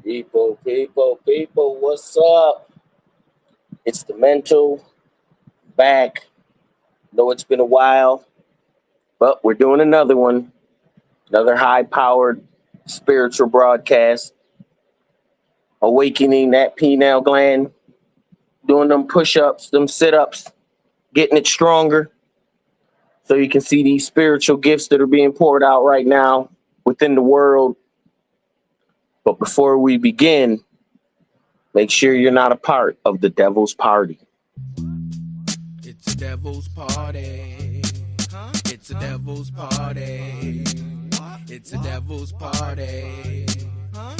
People, what's up? It's the mental back. Know it's been a while, but we're doing another one, another high powered spiritual broadcast, awakening that pineal gland, doing them push ups, them sit ups, getting it stronger so you can see these spiritual gifts that are being poured out right now within the world. But before we begin, make sure you're not a part of the devil's party. It's a devil's party. It's a devil's party. It's a devil's party.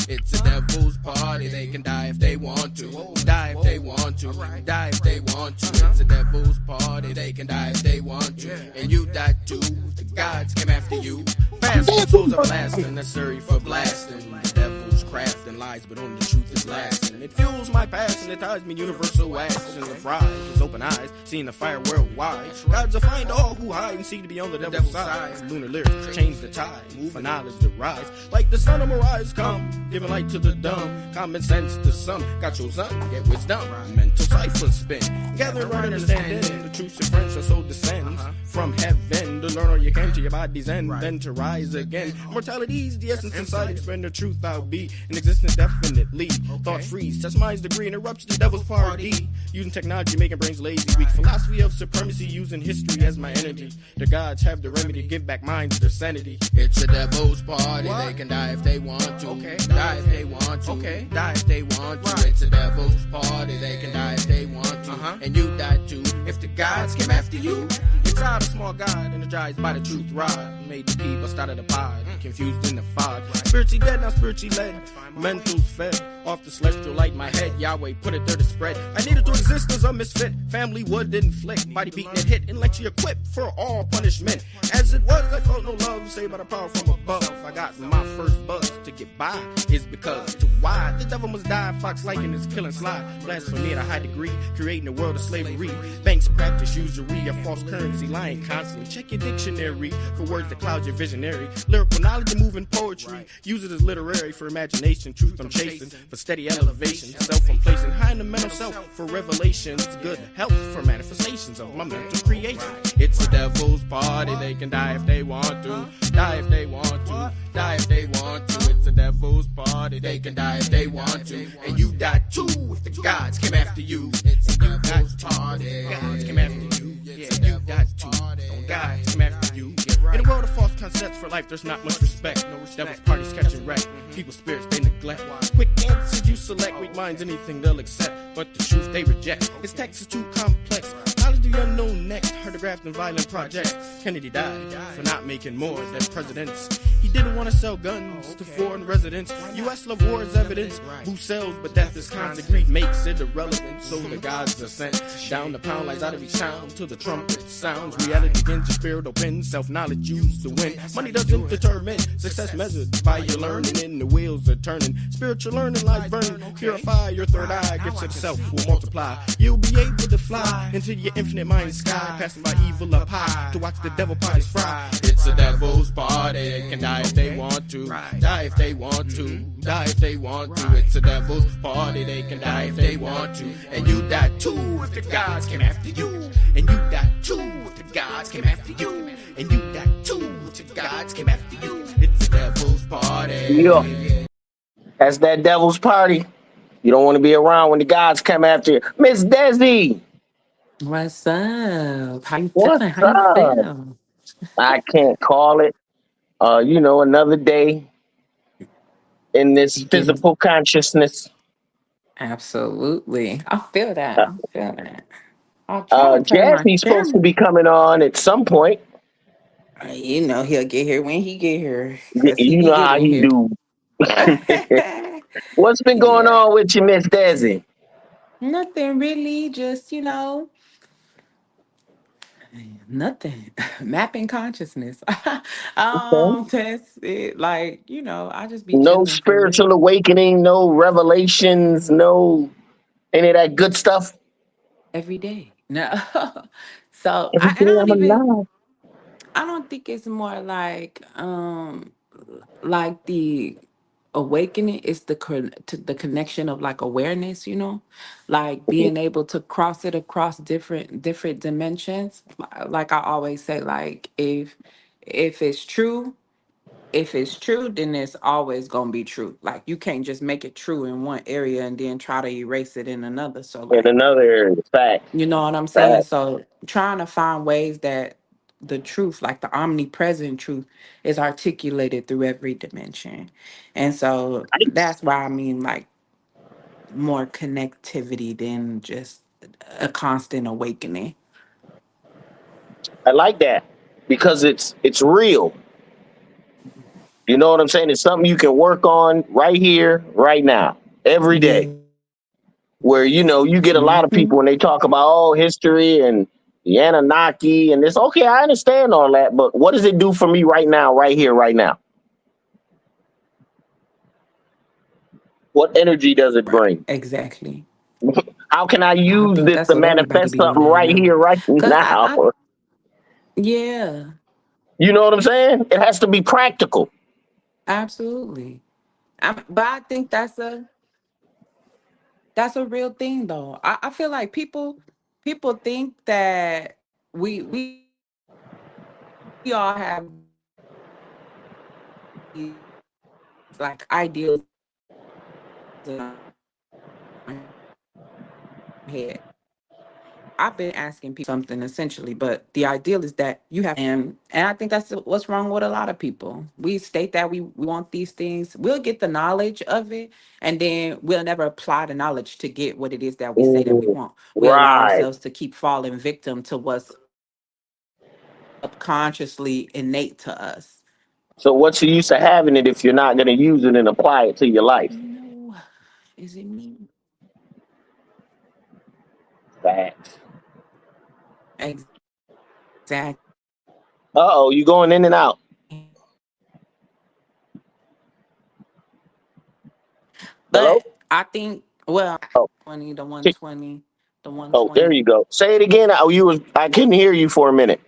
It's a devil's party. They can die if they want to. Die if they want to. Die if they want to. It's a devil's party. They can die if they want to. And you die too. The gods came after you. Fast fools are blasting, necessary for blasting. The devil's crafting lies, but only the truth is lasting. It fuels my passion, it ties me universal action. The prize is open eyes, seeing the fire worldwide. Gods will find all who hide and seek to be on the devil's side. Lunar lyrics change the tide, move for knowledge to rise. Like the sun of mirage come, giving light to the dumb. Common sense to some, got your son, get wisdom. Mental cipher spin, gather right understanding. The truth your friends shall so descends from heaven. To learn all you can to your body's end, then to rise again. Mortality's the essence inside, expand the truth I'll be. In existence definitely, thoughts freeze, test minds degree, interrupts the devil's party. Using technology, making brains lazy, weak philosophy of supremacy, using history as my energy. The gods have the remedy, give back minds their sanity. It's a devil's party, they can die if they want to. Die if they want to. Die if they want to. It's a devil's party, they can die if they want to. And you die too, if the gods came after you. Inside a small god, energized by the truth rod. Made the people start of the pod, confused in the fog. Spiritually dead, now spiritually led. Mentals fed off the celestial light in my head. Yahweh put it there to spread. I needed to exist as a misfit. Family wood didn't flick. Body beating and hit, intellectually equipped for all punishment. As it was, I felt no love, saved by the power from above. I got my first buzz to get by is because to why the devil must die. Fox liking is killing sly. Blasphemy at a high degree, creating a world of slavery. Banks practice usury, a false currency, lying constantly. Check your dictionary for words that cloud your visionary. Lyrical knowledge and moving poetry. Use it as literary for imagination. Truth I'm chasing for steady elevation. Self I'm placing high in the mental self for revelations. Good health for manifestations of my mental creation. It's the devil's party. They can die if they want to. Die if they want to. Die if they want to. It's the devil's party. They can die if they want to. And you die too if the gods came after you. It's the devil's party. Gods came after you. Yeah, you die too. Don't die, come after you. In a world of false concepts for life, there's not much respect. No devil's parties catching wreck. People's spirits they neglect. Quick answers you select. Weak minds, anything they'll accept. But the truth they reject. His text is too complex. Knowledge the unknown next. Heard of graft and violent projects. Kennedy died for not making more than presidents. He didn't want to sell guns to foreign residents. U.S. love war is evidence. Who sells, but death is constant. Greed makes it irrelevant. So the gods are sent down the pound lights out of each town till the trumpet sounds. Reality begins, your spirit opens. Self-knowledge used to win. Money doesn't determine success measured by your learning. And the wheels are turning. Spiritual learning lies burn. Purify your third eye. Gifts of self will multiply. You'll be able to fly into your infinite mind sky. Passing by evil up high to watch the devil parties fry. It's a devil's party. They can die if they want to. Die if they want to. Die if they want to. It's a devil's party. They can die if they want to. And you die too if the gods came after you. And you die too if the gods came after you. And you die too if the gods came after you. It's a devil's party. Yeah. That's that devil's party. You don't want to be around when the gods come after you. Miss Desi. What's up? How you What's feeling? How you up? feel? I can't call it. Another day in this You getting physical consciousness. absolutely. I feel that. Uh, I feel that. I'll try to turn my Jazzy's supposed to camera. be coming on at some point. You know he'll get here when he get here, cause he You be know how getting he here. do. What's been going Yeah. on with you, Miss Desi? Nothing really. Just nothing. Mapping consciousness. Okay. That's it. Like I just be No chilling for real spiritual awakening, no revelations, no any of that good stuff. every day. No. So Every I and day I'm alive. I don't think it's more like the awakening is the connection of like awareness, like being able to cross it across different dimensions. Like I always say, like if it's true, then it's always gonna be true. Like you can't just make it true in one area and then try to erase it in another. So In like, another area, fact, you know what I'm saying? fact. So trying to find ways that the truth, like the omnipresent truth, is articulated through every dimension. And so that's why I mean like more connectivity than just a constant awakening. I like that because it's real. You know what I'm saying? It's something you can work on right here, right now, every day. Yeah. Where you get a lot of Mm-hmm. people when they talk about history and the Anunnaki and this. Okay, I understand all that, but what does it do for me right now, right here, right now? What energy does it Right. bring? Exactly. How can I I use think this that's to what everybody manifest be something wanting to right know. here, right Cause now? yeah, You know what I'm saying? It has to be practical. absolutely. But I think that's a real thing though. I feel like people think that we all have these like ideals in our head. I've been asking people something essentially, but the ideal is that you have, and I think that's what's wrong with a lot of people. We state that we want these things. We'll get the knowledge of it, and then we'll never apply the knowledge to get what it is that we say that we Mm, want. We allow right. ourselves to keep falling victim to what's subconsciously innate to us. So what's the use of having it if you're not going to use it and apply it to your life? No, is it me? Facts. Exactly. Uh-oh, you going in and out. Hello? But I think, well, Oh, 20, the t- 120, the there 120. you go. Say it again. Oh, I couldn't hear you for a minute.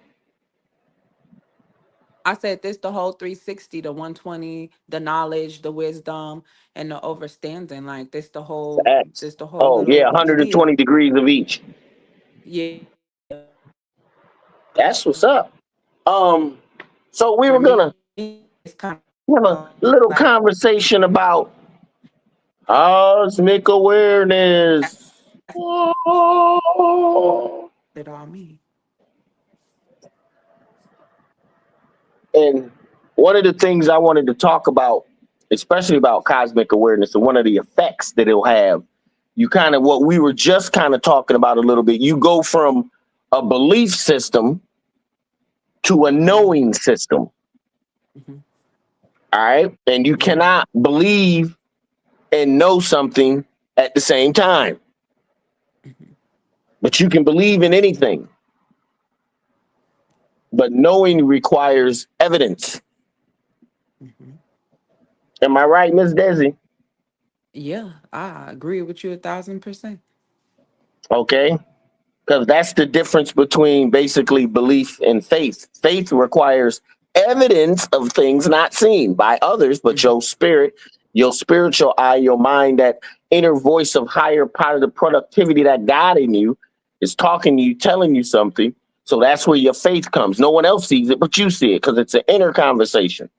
I said this the whole 360, the 120, the knowledge, the wisdom, and the overstanding. Like Facts. this the whole Oh, yeah, little deal. 120 degrees of each. Yeah. That's what's up. Um, so we For were me, gonna it's kind have a of little like conversation about cosmic awareness. Oh. it all me. And one of the things I wanted to talk about, especially about cosmic awareness and one of the effects that it'll have, you kind of what we were just kind of talking about a little bit. You go from a belief system to a Hmm. knowing system. Hmm. All right. And you Yeah. cannot believe and know something at the same time, Hmm. but you can believe in anything. But knowing requires evidence. Hmm. Am I right, Miss Desi? Yeah, I agree with you 1,000%. Okay. Because that's the difference between basically belief and faith. Faith requires evidence of things not seen by others, but Hmm. your spiritual eye, your mind, that inner voice of higher part of the productivity that God in you is talking to you, telling you something. So that's where your faith comes. No one else sees it, but you see it because it's an inner conversation.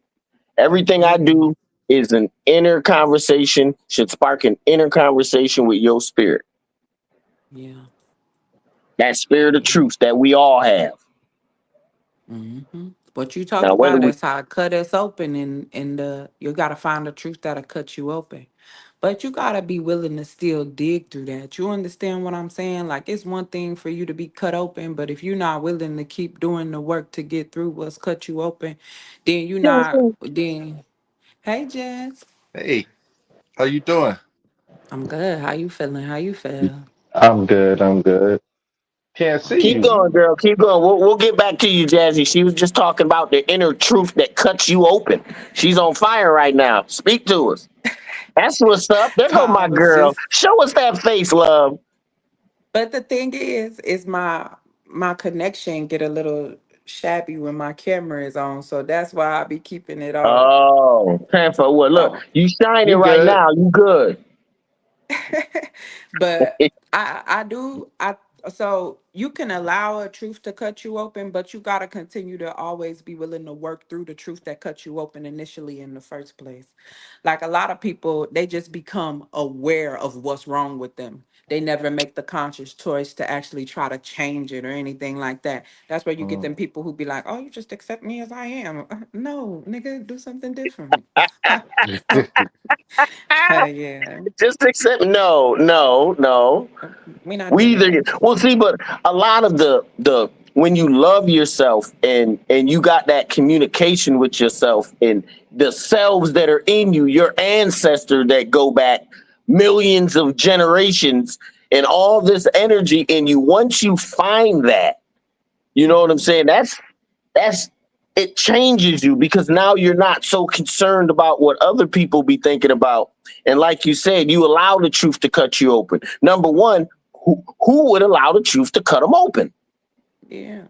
Everything I Absolutely. do is an inner conversation, should spark an inner conversation with your spirit. Yeah. That spirit of Yeah. truth that we all have. What you talk Now, whether about, we that's how it cut us open, and you gotta find the truth that'll cut you open. But you gotta be willing to still dig through that. You understand what I'm saying? Like it's one thing for you to be cut open, but if you're not willing to keep doing the work to get through what's cut you open, then you're not. Then hey, Jess, Hey, how you doing? I'm good. How you feeling? How you feel? I'm good. I'm good. Can't see keep you. going, girl, keep going. We'll get back to you, Jazzy. She was just talking about the inner truth that cuts you open. She's on fire right now. Speak to us. That's what's up. There go I my was girl. just Show us that face, love. But the thing is my connection get a little shabby when my camera is on, so that's why I be keeping it off. Oh, Panther, what? Look, So, you shining You right good? now. You good. but I do I so you can allow a truth to cut you open, but you got to continue to always be willing to work through the truth that cut you open initially in the first place. Like a lot of people, they just become aware of what's wrong with them. They never make the conscious choice to actually try to change it or anything like that. That's where you get them Mm. people who be like, "Oh, you just accept me as I am." No, nigga, do something different. Yeah, Just accept. No, no, no. we not We doing either that. well, see, but a lot of the when you love yourself and you got that communication with yourself and the selves that are in you, your ancestor that go back millions of generations and all this energy in you. Once you find that, you know what I'm saying? That's it changes you because now you're not so concerned about what other people be thinking about. And like you said, you allow the truth to cut you open. Number one, who would allow the truth to cut them open? Yeah.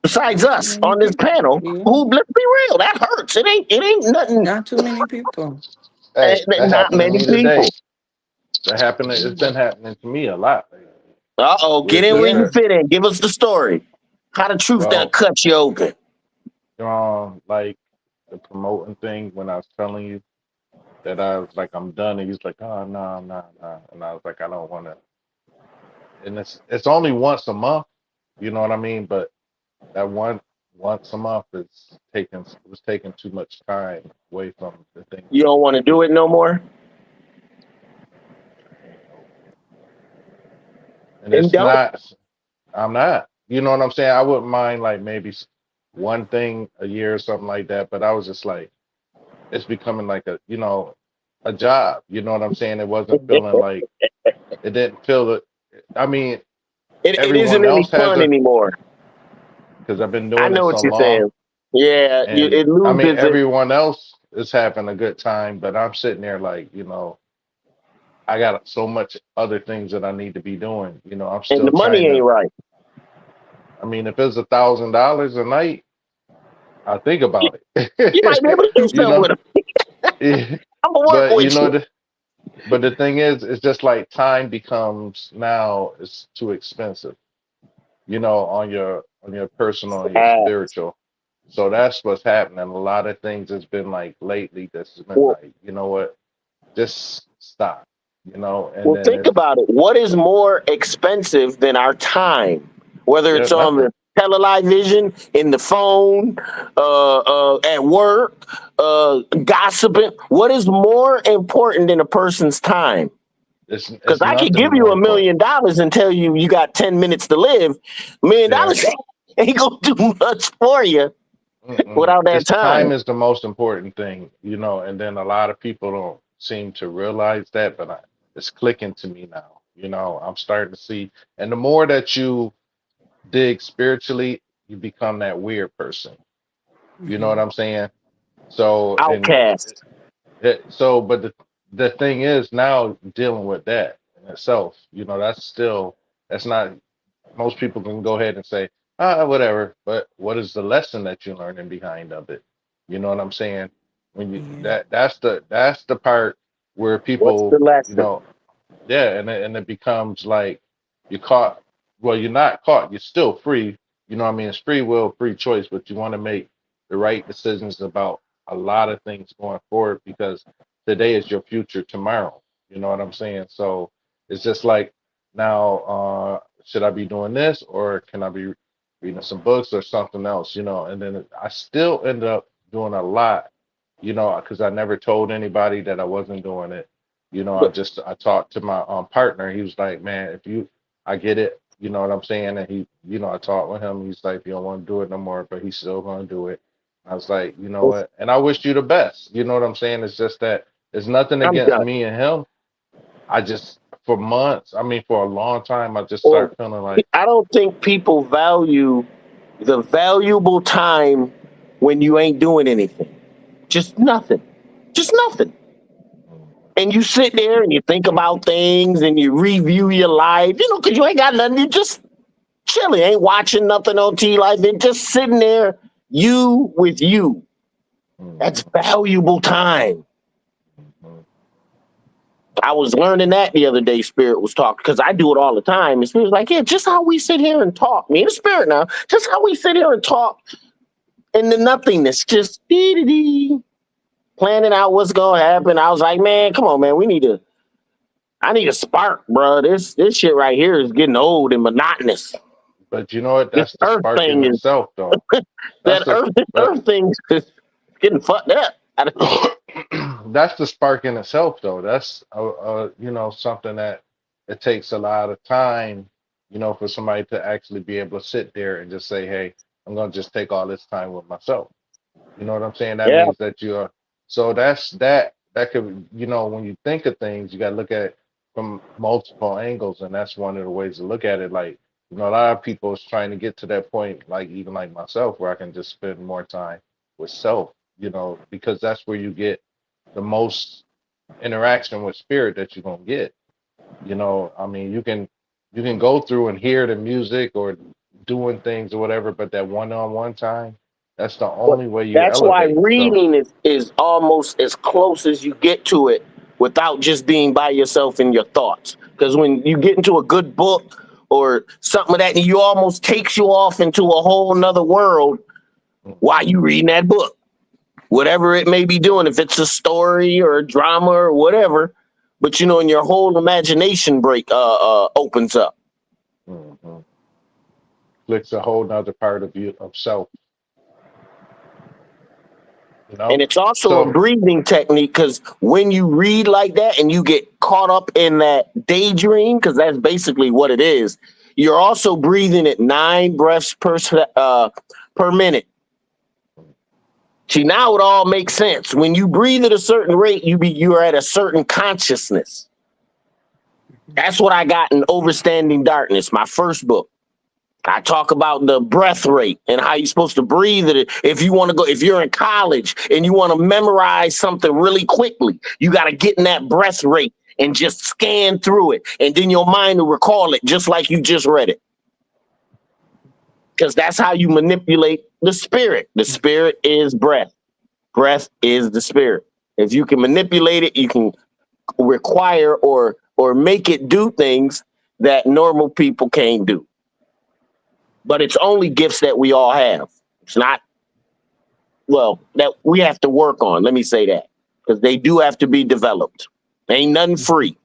Besides Not too us many on this people. panel, Yeah. who let's be real, that hurts. It ain't nothing. Not too many people. Hey, that Not happened to many me people. today. That happened. It's been happening to me a lot. Uh-oh, get With in where just you Yeah. fit in. Give us the story. How the truth that well, cut you open. like the promoting thing when I was telling you that I was like I'm done, and he was like, oh no, no, and I was like I don't want to. And it's only once a month, you know what I mean? But that once a month was taking too much time away from the things You I don't need want to to do do. it no more? And And it's don't. not. I'm not. You know what I'm saying? I wouldn't mind like maybe one thing a year or something like that. But I was just like, it's becoming like a job. You know what I'm saying? It wasn't feeling like it didn't feel it. I mean, It isn't everyone any else has fun a anymore. because I've been I doing it know so what you're long, saying. Yeah, and it I mean loses it, everyone else is having a good time, but I'm sitting there like, I got so much other things that I need to be doing. I'm and still the money trying ain't to. right. I mean, if it's $1,000 a night, I think You, about you might be able it. to do you something know, with them. Yeah, I'm gonna work but with you. but the thing is, it's just like time becomes now it's too expensive. On your personal and your Uh, spiritual. So that's what's happening. A lot of things has been like lately that's been well, like, you know what, just stop. And well, then think it's about it. What is more expensive than our time? Whether yeah, it's on nothing. the television, in the phone, at work, gossiping. What is more important than a person's time? Because It's I could nothing give you more important. $1 million and tell you you got 10 minutes to live. Yeah. $1 million ain't gonna do much for you Mm-mm. without that It's time time. is the most important thing, and then a lot of people don't seem to realize that, but it's clicking to me now. I'm starting to see, and the more that you dig spiritually, you become that weird person. You know what Hmm. I'm saying? So, Outcast. but the thing is now dealing with that in itself, that's not most people can go ahead and say, whatever, but what is the lesson that you're learning behind of it? You know what I'm saying? When you Yeah. that's the part where What's the people, lesson? yeah, and it becomes like you're caught. Well, you're not caught. You're still free. You know what I mean? It's free will, free choice, but you want to make the right decisions about a lot of things going forward because today is your future tomorrow. You know what I'm saying? So it's just like now, should I be doing this or can I be reading some books or something else? And then I still end up doing a lot, because I never told anybody that I wasn't doing it. But I talked to my partner. He was like, man, I get it. You know what I'm saying? And I talked with him. He's like, you don't want to do it no more, but he's still going to do it. I was like, you know what? And I wish you the best. You know what I'm saying? It's just that it's nothing I'm against done. me and him. I just, for months, I mean, for a long time, I just Well, started feeling like, I don't think people value the valuable time when you ain't doing anything. Just nothing. Just nothing. mm, And you sit there and you think about things and you review your life, because you ain't got nothing. You just chilling, ain't watching nothing on T Life, and just sitting there, you with you. That's valuable time. Mhm. I was learning that the other day. Spirit was talking because I do it all the time. And Spirit was like, "Yeah, just how we sit here and talk, me and the Spirit now, just how we sit here and talk in the nothingness, just dee planning out what's gonna happen." I was like, "Man, come on, man, I need a spark, bro. This shit right here is getting old and monotonous. But you know what? This That's the Earth spark in thing is itself, though. That's that the This but Earth thing is getting fucked up." that's the spark in itself, though. That's something that it takes a lot of time, for somebody to actually be able to sit there and just say, "Hey, I'm gonna just take all this time with myself." You know what I'm saying? That Yeah, means that you're so that's that could when you think of things, you gotta look at it from multiple angles, and that's one of the ways to look at it. Like, a lot of people is trying to get to that point, like even like myself, where I can just spend more time with self, because that's where you get the most interaction with spirit that you're gonna get. I mean, you can go through and hear the music or doing things or whatever, but that one-on-one time, that's the but only way you that's why elevate. So, reading is almost as close as you get to it without just being by yourself in your thoughts. Because when you get into a good book or something of that, you almost takes you off into a whole nother world while you reading that book, whatever it may be doing, if it's a story or a drama or whatever. But and your whole imagination opens up. mhm. Flicks a whole nother part of you of self, you And know. it's also a So, breathing technique because when you read like that and you get caught up in that daydream, because that's basically what it is, you're also breathing at 9 breaths per minute. See, now it all makes sense. When you breathe at a certain rate, you're at a certain consciousness. That's what I got in Overstanding Darkness, my first book. I talk about the breath rate and how you're supposed to breathe it. If you're in college and you want to memorize something really quickly, you got to get in that breath rate and just scan through it. And then your mind will recall it just like you just read it. Because that's how you manipulate the spirit. The spirit is breath. Breath is the spirit. If you can manipulate it, you can require or make it do things that normal people can't do. But it's only gifts that we all have. It's not, well, that we have to work on. Let me say that because they do have to be developed. Ain't nothing free.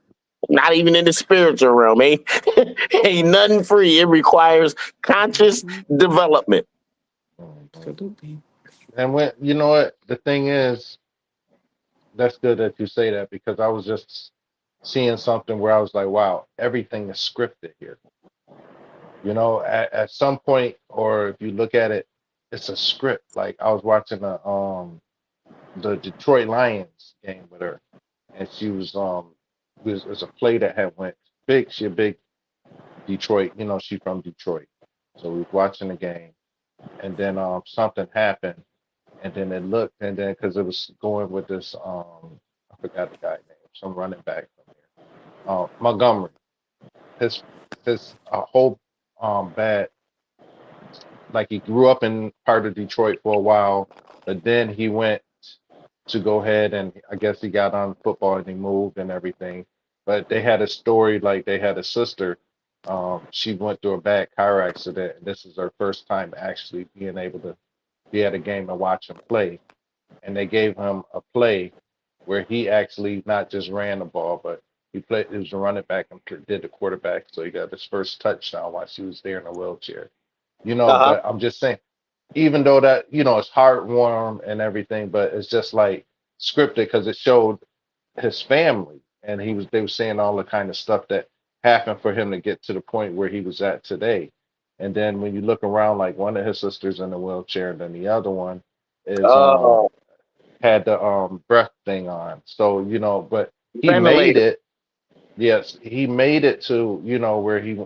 Not even in the spiritual realm. Ain't nothing free. It requires conscious Mhm. development. mhm. Absolutely. And when you know what the thing is, that's good that you say that because I was just seeing something where I was like, wow, everything is scripted here. At some point, or if you look at it, it's a script. Like I was watching the Detroit Lions game with her, and she was a play that had went big. She a big Detroit, she from Detroit, so we was watching the game, and then something happened, and then it looked, and then because it was going with this I forgot the guy name, some running back from here, Montgomery, his his a whole bad, like he grew up in part of Detroit for a while, but then he went to go ahead and I guess he got on football and he moved and everything. But they had a story like they had a sister. She went through a bad car accident, and this is her first time actually being able to be at a game and watch him play. And they gave him a play where he actually not just ran the ball, but he was a running back and did the quarterback. So he got his first touchdown while she was there in a wheelchair. Uh-huh. But I'm just saying, even though that it's heartwarming and everything, but it's just like scripted because it showed his family, and they were saying all the kind of stuff that happened for him to get to the point where he was at today. And then when you look around, like one of his sisters in a wheelchair, and then the other one is Oh, had the breath thing on. So but he made ventilator. it. Yes, he made it to where he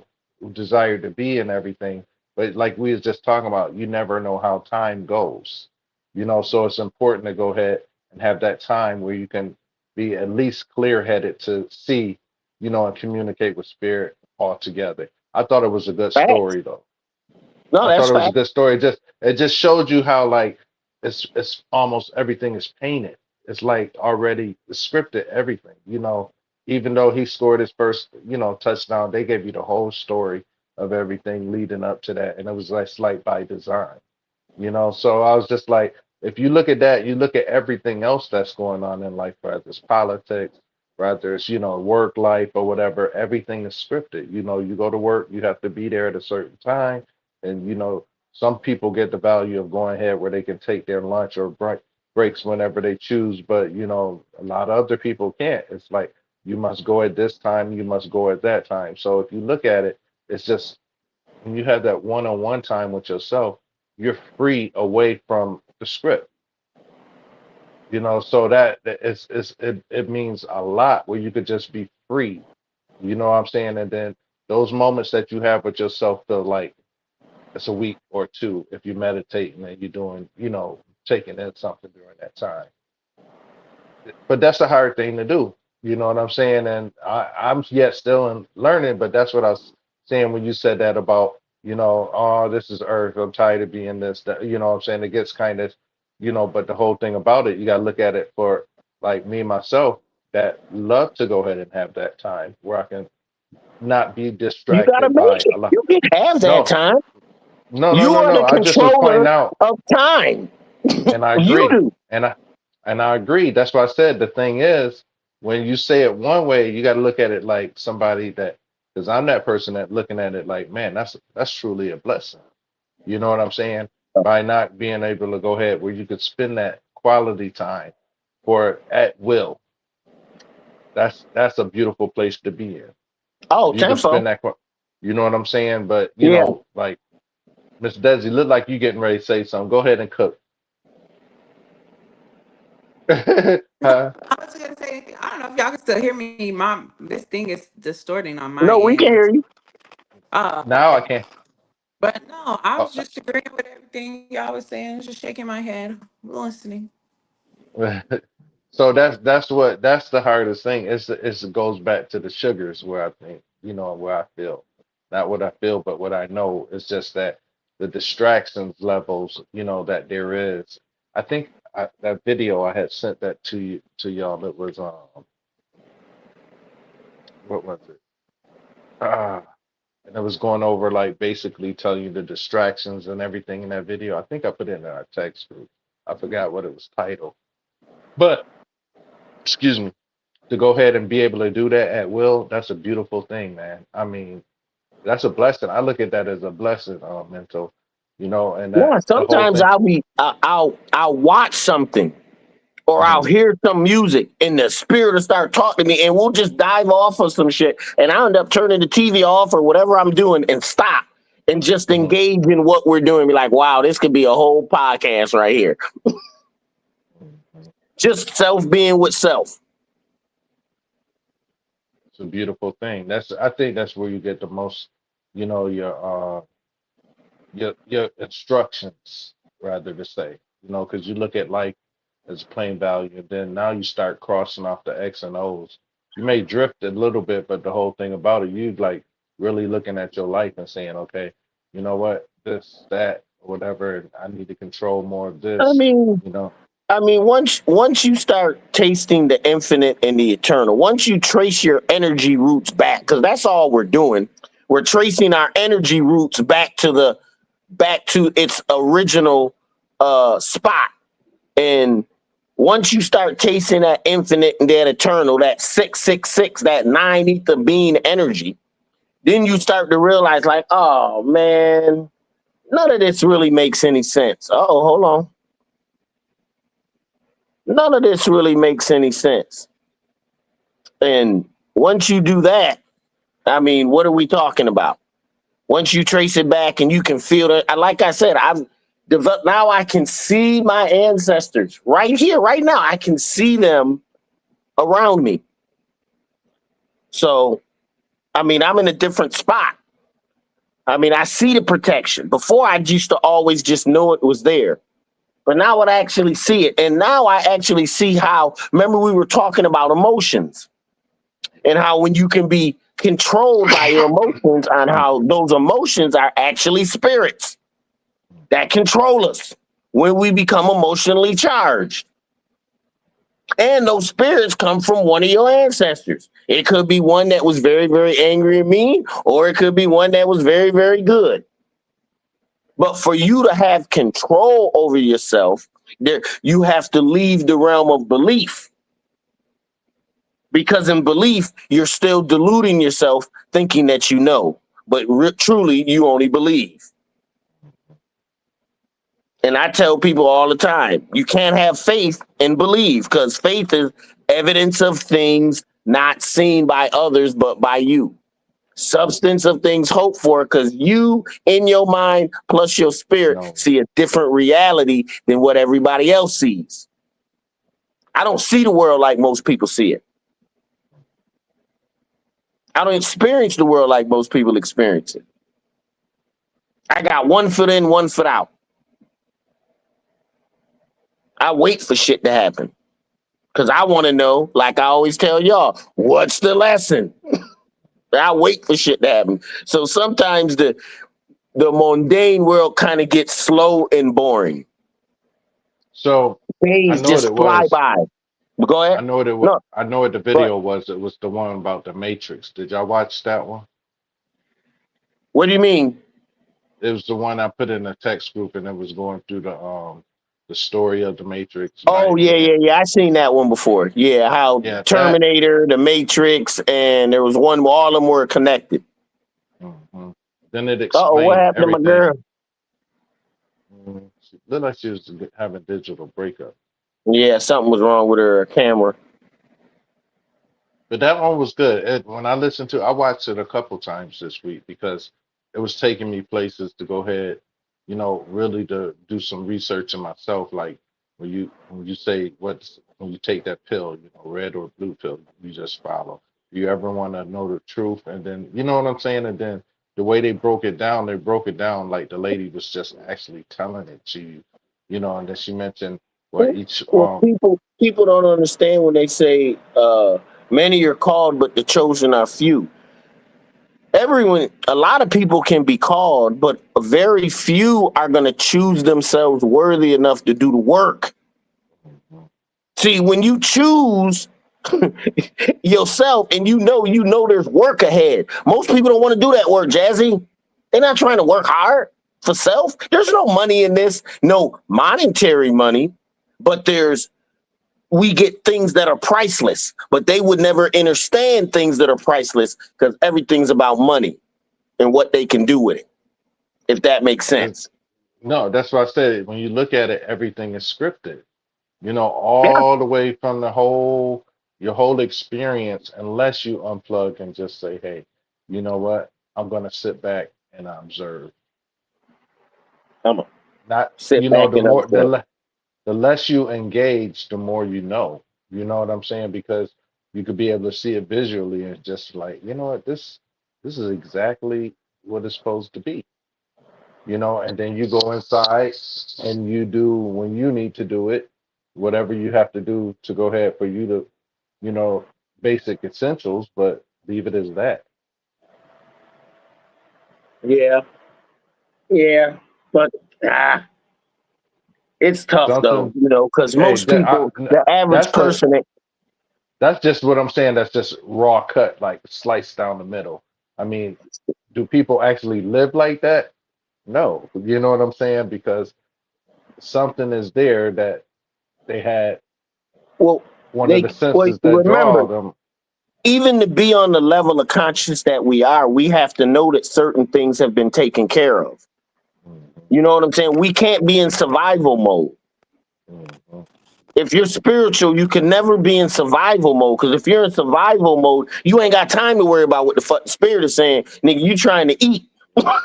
desired to be and everything. But like we was just talking about, you never know how time goes. So it's important to go ahead and have that time where you can be at least clear headed to see, and communicate with spirit altogether. I thought it was a good Facts. story though. No, I that's thought it was a fact. good story. It just showed you how like it's almost everything is painted. It's like already scripted everything. Even though he scored his first touchdown, they gave you the whole story of everything leading up to that, and it was like slight by design. So I was just like, if you look at that, you look at everything else that's going on in life, whether it's politics, whether it's work life or whatever, everything is scripted. You go to work, you have to be there at a certain time, and some people get the value of going ahead where they can take their lunch or breaks whenever they choose, but a lot of other people can't. It's like you must go at this time, you must go at that time. So if you look at it, it's just when you have that one-on-one time with yourself, you're free away from the script. So it means a lot where you could just be free. You know what I'm saying? And then those moments that you have with yourself feel like it's a week or two if you meditate and then you're doing, taking in something during that time. But that's a hard thing to do. You know what I'm saying? And I'm yet still in learning, but that's what I was saying when you said that about, oh, this is Earth. I'm tired of being this, that, you know what I'm saying? It gets kind of, but the whole thing about it, you got to look at it for like me, myself, that love to go ahead and have that time where I can not be You gotta distracted make by it. a lot. You can have that No, time. no, no, You no, are no. the I just was pointing controller out, of time. and I You agree. do. And I agree. That's why I said the thing is, when you say it one way, you got to look at it like somebody that, because I'm that person that looking at it like, man, that's truly a blessing. You know what I'm saying? By not being able to go ahead where you could spend that quality time for at will. That's a beautiful place to be in. Oh, If you could tenfold. spend that, you know what I'm saying? But Yeah. like Miss Desi, look like you getting ready to say something. Go ahead and cook. Huh? I was gonna say, I don't know if y'all can still hear me. This thing is distorting on my No, we can hear end. you. Now I can't. But no, I Oh, was just agreeing with everything y'all was saying, just shaking my head, listening. so that's the hardest thing. It goes back to the sugars where I think, where I feel. Not what I feel, but what I know. It's just that the distractions levels, that there is. I think that video I had sent that to y'all. It was what was it? Ah, and it was going over like basically telling you the distractions and everything in that video. I think I put it in our text group. I forgot what it was titled. But excuse me, to go ahead and be able to do that at will, that's a beautiful thing, man. I mean, that's a blessing. I look at that as a blessing, mental, and that Yeah. the whole Sometimes thing. I'll watch something or I'll Mhm. hear some music and the spirit will start talking to me and we'll just dive off of some shit and I end up turning the TV off or whatever I'm doing and stop and just Mhm. engage in what we're doing. Be like, wow, this could be a whole podcast right here. Mhm. Just self being with self. It's a beautiful thing. I think that's where you get the most, your instructions, rather to say, because you look at life as plain value, and then now you start crossing off the X and O's. You may drift a little bit, but the whole thing about it, you like really looking at your life and saying, okay, you know what, this, that, whatever, and I need to control more of I this, mean, you know. once you start tasting the infinite and the eternal, once you trace your energy roots back, because that's all we're doing. We're tracing our energy roots back to its original spot. And once you start tasting that infinite and that eternal, that 666, that nine ether being energy, then you start to realize, like, oh man, none of this really makes any sense. Oh, hold on. None of this really makes any sense. And once you do that, I mean, what are we talking about? Once you trace it back and you can feel it, like I said, I've developed, now I can see my ancestors right here, right now. I can see them around me. So, I mean, I'm in a different spot. I mean, I see the protection. Before, I used to always just know it was there. But now I actually see it. And now I actually see how, remember, we were talking about emotions and how when you can be controlled by your emotions on how those emotions are actually spirits that control us when we become emotionally charged. And those spirits come from one of your ancestors. It could be one that was very, very angry and mean, or it could be one that was very, very good. But for you to have control over yourself, there you have to leave the realm of belief. Because in belief, you're still deluding yourself, thinking that you know, but truly you only believe. And I tell people all the time, you can't have faith and believe, because faith is evidence of things not seen by others but by you. Substance of things hoped for, because you in your mind plus your spirit No. see a different reality than what everybody else sees. I don't see the world like most people see it. I don't experience the world like most people experience it. I got one foot in, one foot out. I wait for shit to happen because I want to know, like I always tell y'all, what's the lesson? I wait for shit to happen. So sometimes the mundane world kind of gets slow and boring. So I Days know what just it fly was. by. But go ahead. I know what it was. No, I know what the go ahead. video was. It was the one about the Matrix. Did y'all watch that one? What do you mean? It was the one I put in a text group, and it was going through the story of the Matrix, Oh, like, yeah, and yeah, yeah. I seen that one before. Yeah, how yeah, that. Terminator, The Matrix, and there was one where all of them were connected. Mhm. Then it Uh-oh, what explained happened to my everything. girl? She looked like she was having digital breakup. Yeah, something was wrong with her camera. But that one was good. When I listened to, I watched it a couple times this week because it was taking me places to go ahead, really to do some research in myself. Like when you say when you take that pill, red or blue pill, you just follow. You ever want to know the truth, and then you know what I'm saying, and then the way they broke it down like the lady was just actually telling it to you, and then she mentioned what each Well, people don't understand when they say many are called, but the chosen are few. A lot of people can be called, but very few are going to choose themselves worthy enough to do the work. See, when you choose yourself and you know there's work ahead. Most people don't want to do that work, Jazzy. They're not trying to work hard for self. There's no money in this, no monetary money, but we get things that are priceless, but they would never understand things that are priceless because everything's about money and what they can do with it, if that makes um, sense. no, that's what I said. When you look at it, everything is scripted. Yeah. All the way from your whole experience, unless you unplug and just say, "Hey, you know what? I'm gonna sit back and observe." I'm going to Not, sit back the and more observe. the less you engage, the more you know. You know what I'm saying? Because you could be able to see it visually and just like, you know what, this is exactly what it's supposed to be. And then you go inside and you do when you need to do it, whatever you have to do to go ahead for you to, you know, basic essentials, but leave it as that. Yeah, yeah. But ah, it's tough though, Something, because hey, most people, the average that's a person, that's just what I'm saying. That's just raw cut, like sliced down the middle. I mean, do people actually live like that? No. You know what I'm saying? Because something is there that they had well, one of the well, senses that remember, draw them. even to be on the level of conscience that we are, we have to know that certain things have been taken care of. Mhm, You know what I'm saying? We can't be in survival mode. mhm. If you're spiritual, you can never be in survival mode. Because if you're in survival mode, you ain't got time to worry about what the fuck the spirit is saying. Nigga, you trying to eat.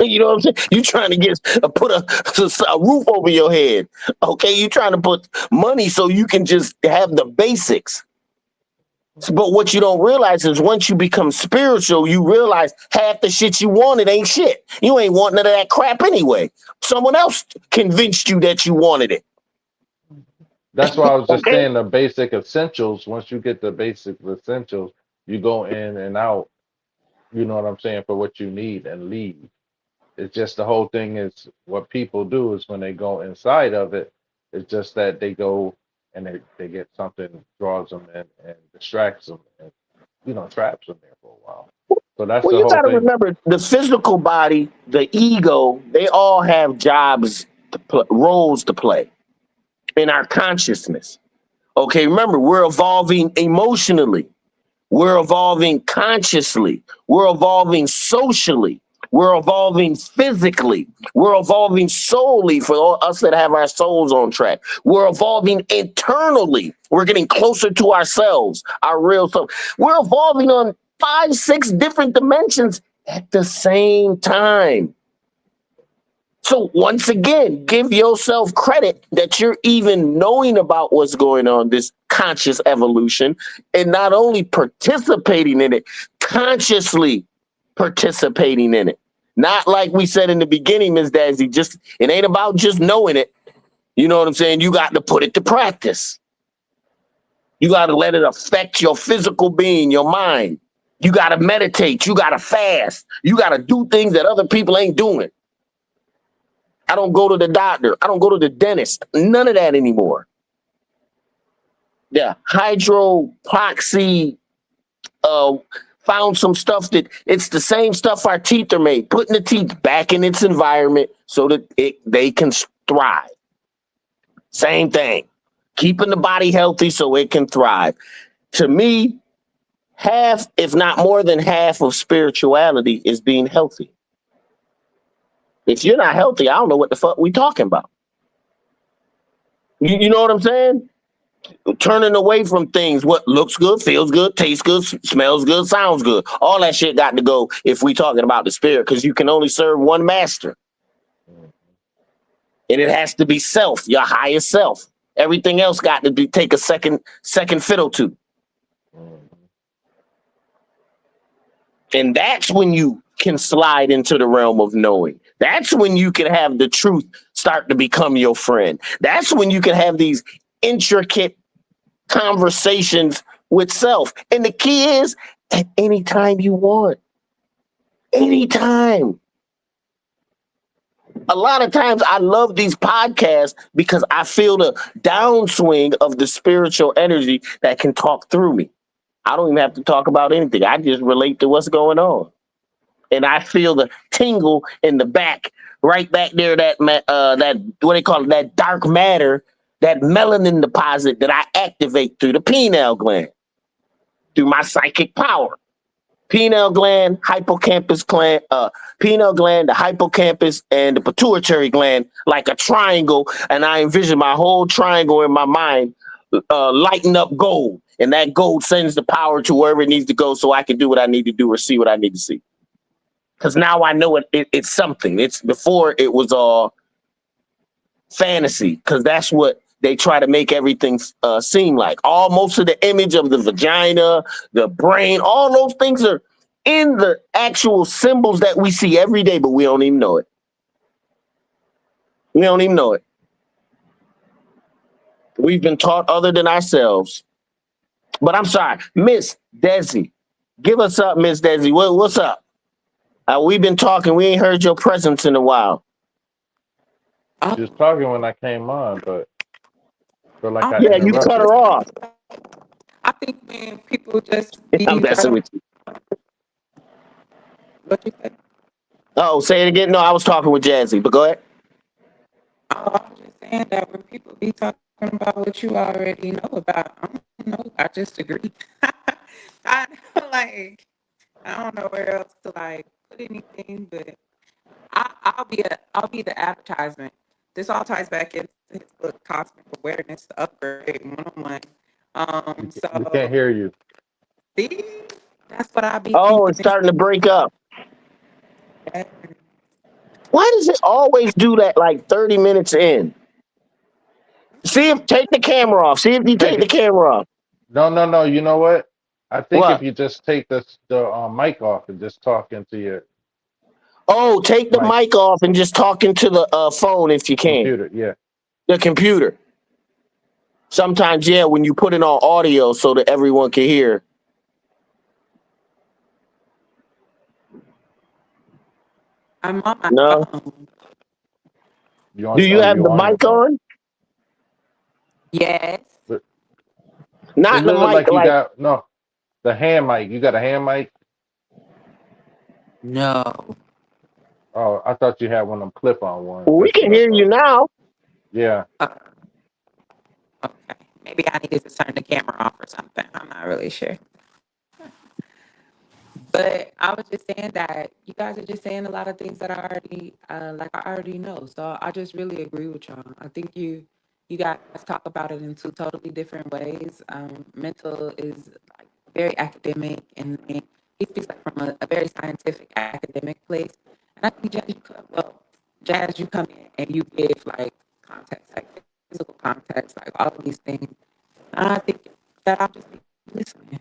You know what I'm saying? You trying to put a roof over your head. Okay, you trying to put money so you can just have the basics. But what you don't realize is once you become spiritual, you realize half the shit you wanted ain't shit. You ain't want none of that crap anyway. Someone else convinced you that you wanted it. That's why I was just Okay. saying the basic essentials. Once you get the basic essentials, you go in and out. you know what I'm saying, for what you need and leave. It's just the whole thing is what people do is when they go inside of it, it's just that they go and they get something draws them in and distracts them and traps them there for a while. So that's Well, the you whole got to thing. remember the physical body, the ego, they all have jobs, roles to play in our consciousness. Okay, remember, we're evolving emotionally, we're evolving consciously, we're evolving socially, we're evolving physically, we're evolving soully for all us that have our souls on track. We're evolving internally. We're getting closer to ourselves, our real self. We're evolving on 5, 6 different dimensions at the same time. So once again, give yourself credit that you're even knowing about what's going on, this conscious evolution, and not only participating in it, consciously participating in it. Not like we said in the beginning, Ms. Dazzy, just it ain't about just knowing it. You know what I'm saying? You got to put it to practice. You got to let it affect your physical being, your mind. You got to meditate. You got to fast. You got to do things that other people ain't doing. I don't go to the doctor. I don't go to the dentist. None of that anymore. Yeah, hydropoxy found some stuff that it's the same stuff our teeth are made, putting the teeth back in its environment so that they can thrive. Same thing. Keeping the body healthy so it can thrive. To me, half, if not more than half of spirituality is being healthy. If you're not healthy, I don't know what the fuck we talking about. You know what I'm saying? Turning away from things, what looks good, feels good, tastes good, smells good, sounds good. All that shit got to go if we talking about the spirit, because you can only serve one master. And it has to be self, your highest self. Everything else got to be take a second fiddle to. And that's when you can slide into the realm of knowing. That's when you can have the truth start to become your friend. That's when you can have these intricate conversations with self. And the key is at any time you want. Anytime. A lot of times I love these podcasts because I feel the downswing of the spiritual energy that can talk through me. I don't even have to talk about anything. I just relate to what's going on. And I feel the tingle in the back, right back there, that what they call it, that dark matter, that melanin deposit that I activate through the pineal gland, through my psychic power. Pineal gland, hippocampus gland, pineal gland, the hippocampus, and the pituitary gland, like a triangle. And I envision my whole triangle in my mind lighting up gold. And that gold sends the power to wherever it needs to go so I can do what I need to do or see what I need to see. Because now I know it's something. It's before it was all fantasy, because that's what they try to make everything seem like. Most of the image of the vagina, the brain, all those things are in the actual symbols that we see every day, but we don't even know it. We don't even know it. We've been taught other than ourselves. But I'm sorry, Miss Desi. Give us up, Miss Desi. What's up? We've been talking. We ain't heard your presence in a while. She was talking when I came on, but feel like I Yeah, you cut interrupted. her off. I think when people just I'm be messing with you. what you say? Oh, say it again. No, I was talking with Jazzy, but go ahead. Oh, I was just saying that when people be talking about what you already know about, I don't know. I just agree. I I don't know where else to put anything, but I'll be the advertisement. This all ties back into his book, Cosmic Awareness, the Upgrade 101. We can't hear you. See, that's what I be Oh, thinking. it's starting to break up. Why does it always do that like 30 minutes in? Take the camera off. See if you take the camera off. No. You know what? I think if What? you just take the mic off and just talk into your Oh, take the mic mic off and just talk into the phone if you can. computer. Yeah. The computer. Sometimes, yeah, when you put it on audio so that everyone can hear. I'm on my No. phone. You on? Do you Oh, have you the on your mic phone? on? Yes. But it Not the look mic like you like got no the hand mic. You got a hand mic? No. Oh, I thought you had one of them clip-on ones. we That's what can I hear you thought. now. Yeah. Uh, okay. Maybe I needed to turn the camera off or something. I'm not really sure. But I was just saying that you guys are just saying a lot of things that I already know. So I just really agree with y'all. I think you guys talk about it in two totally different ways. Mental is like very academic, and then he speaks like from a very scientific academic place. And I think Jazz, you come in and you give like context, like physical context, like all of these things. And I think that I'll just be listening.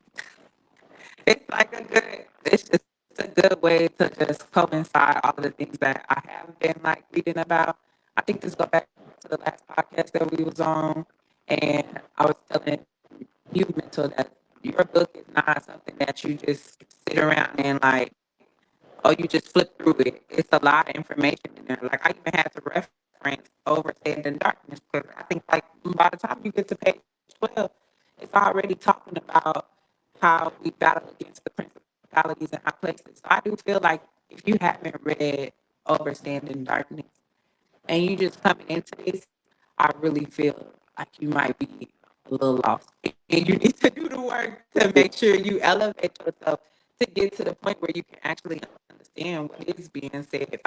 It's like it's just a good way to just coincide all of the things that I have been like reading about. I think this go back to the last podcast that we was on, and I was telling you, Mental, that your book is not something that you just sit around and like, oh, you just flip through it. It's a lot of information in there. Like I even had to reference Overstand in Darkness because I think like by the time you get to page 12, it's already talking about how we battle against the principalities in high places. So I do feel like if you haven't read Overstand in Darkness and you just coming into this, I really feel like you might be a little lost. And you need to do the work to make sure you elevate yourself to get to the point where you can actually understand what is being said.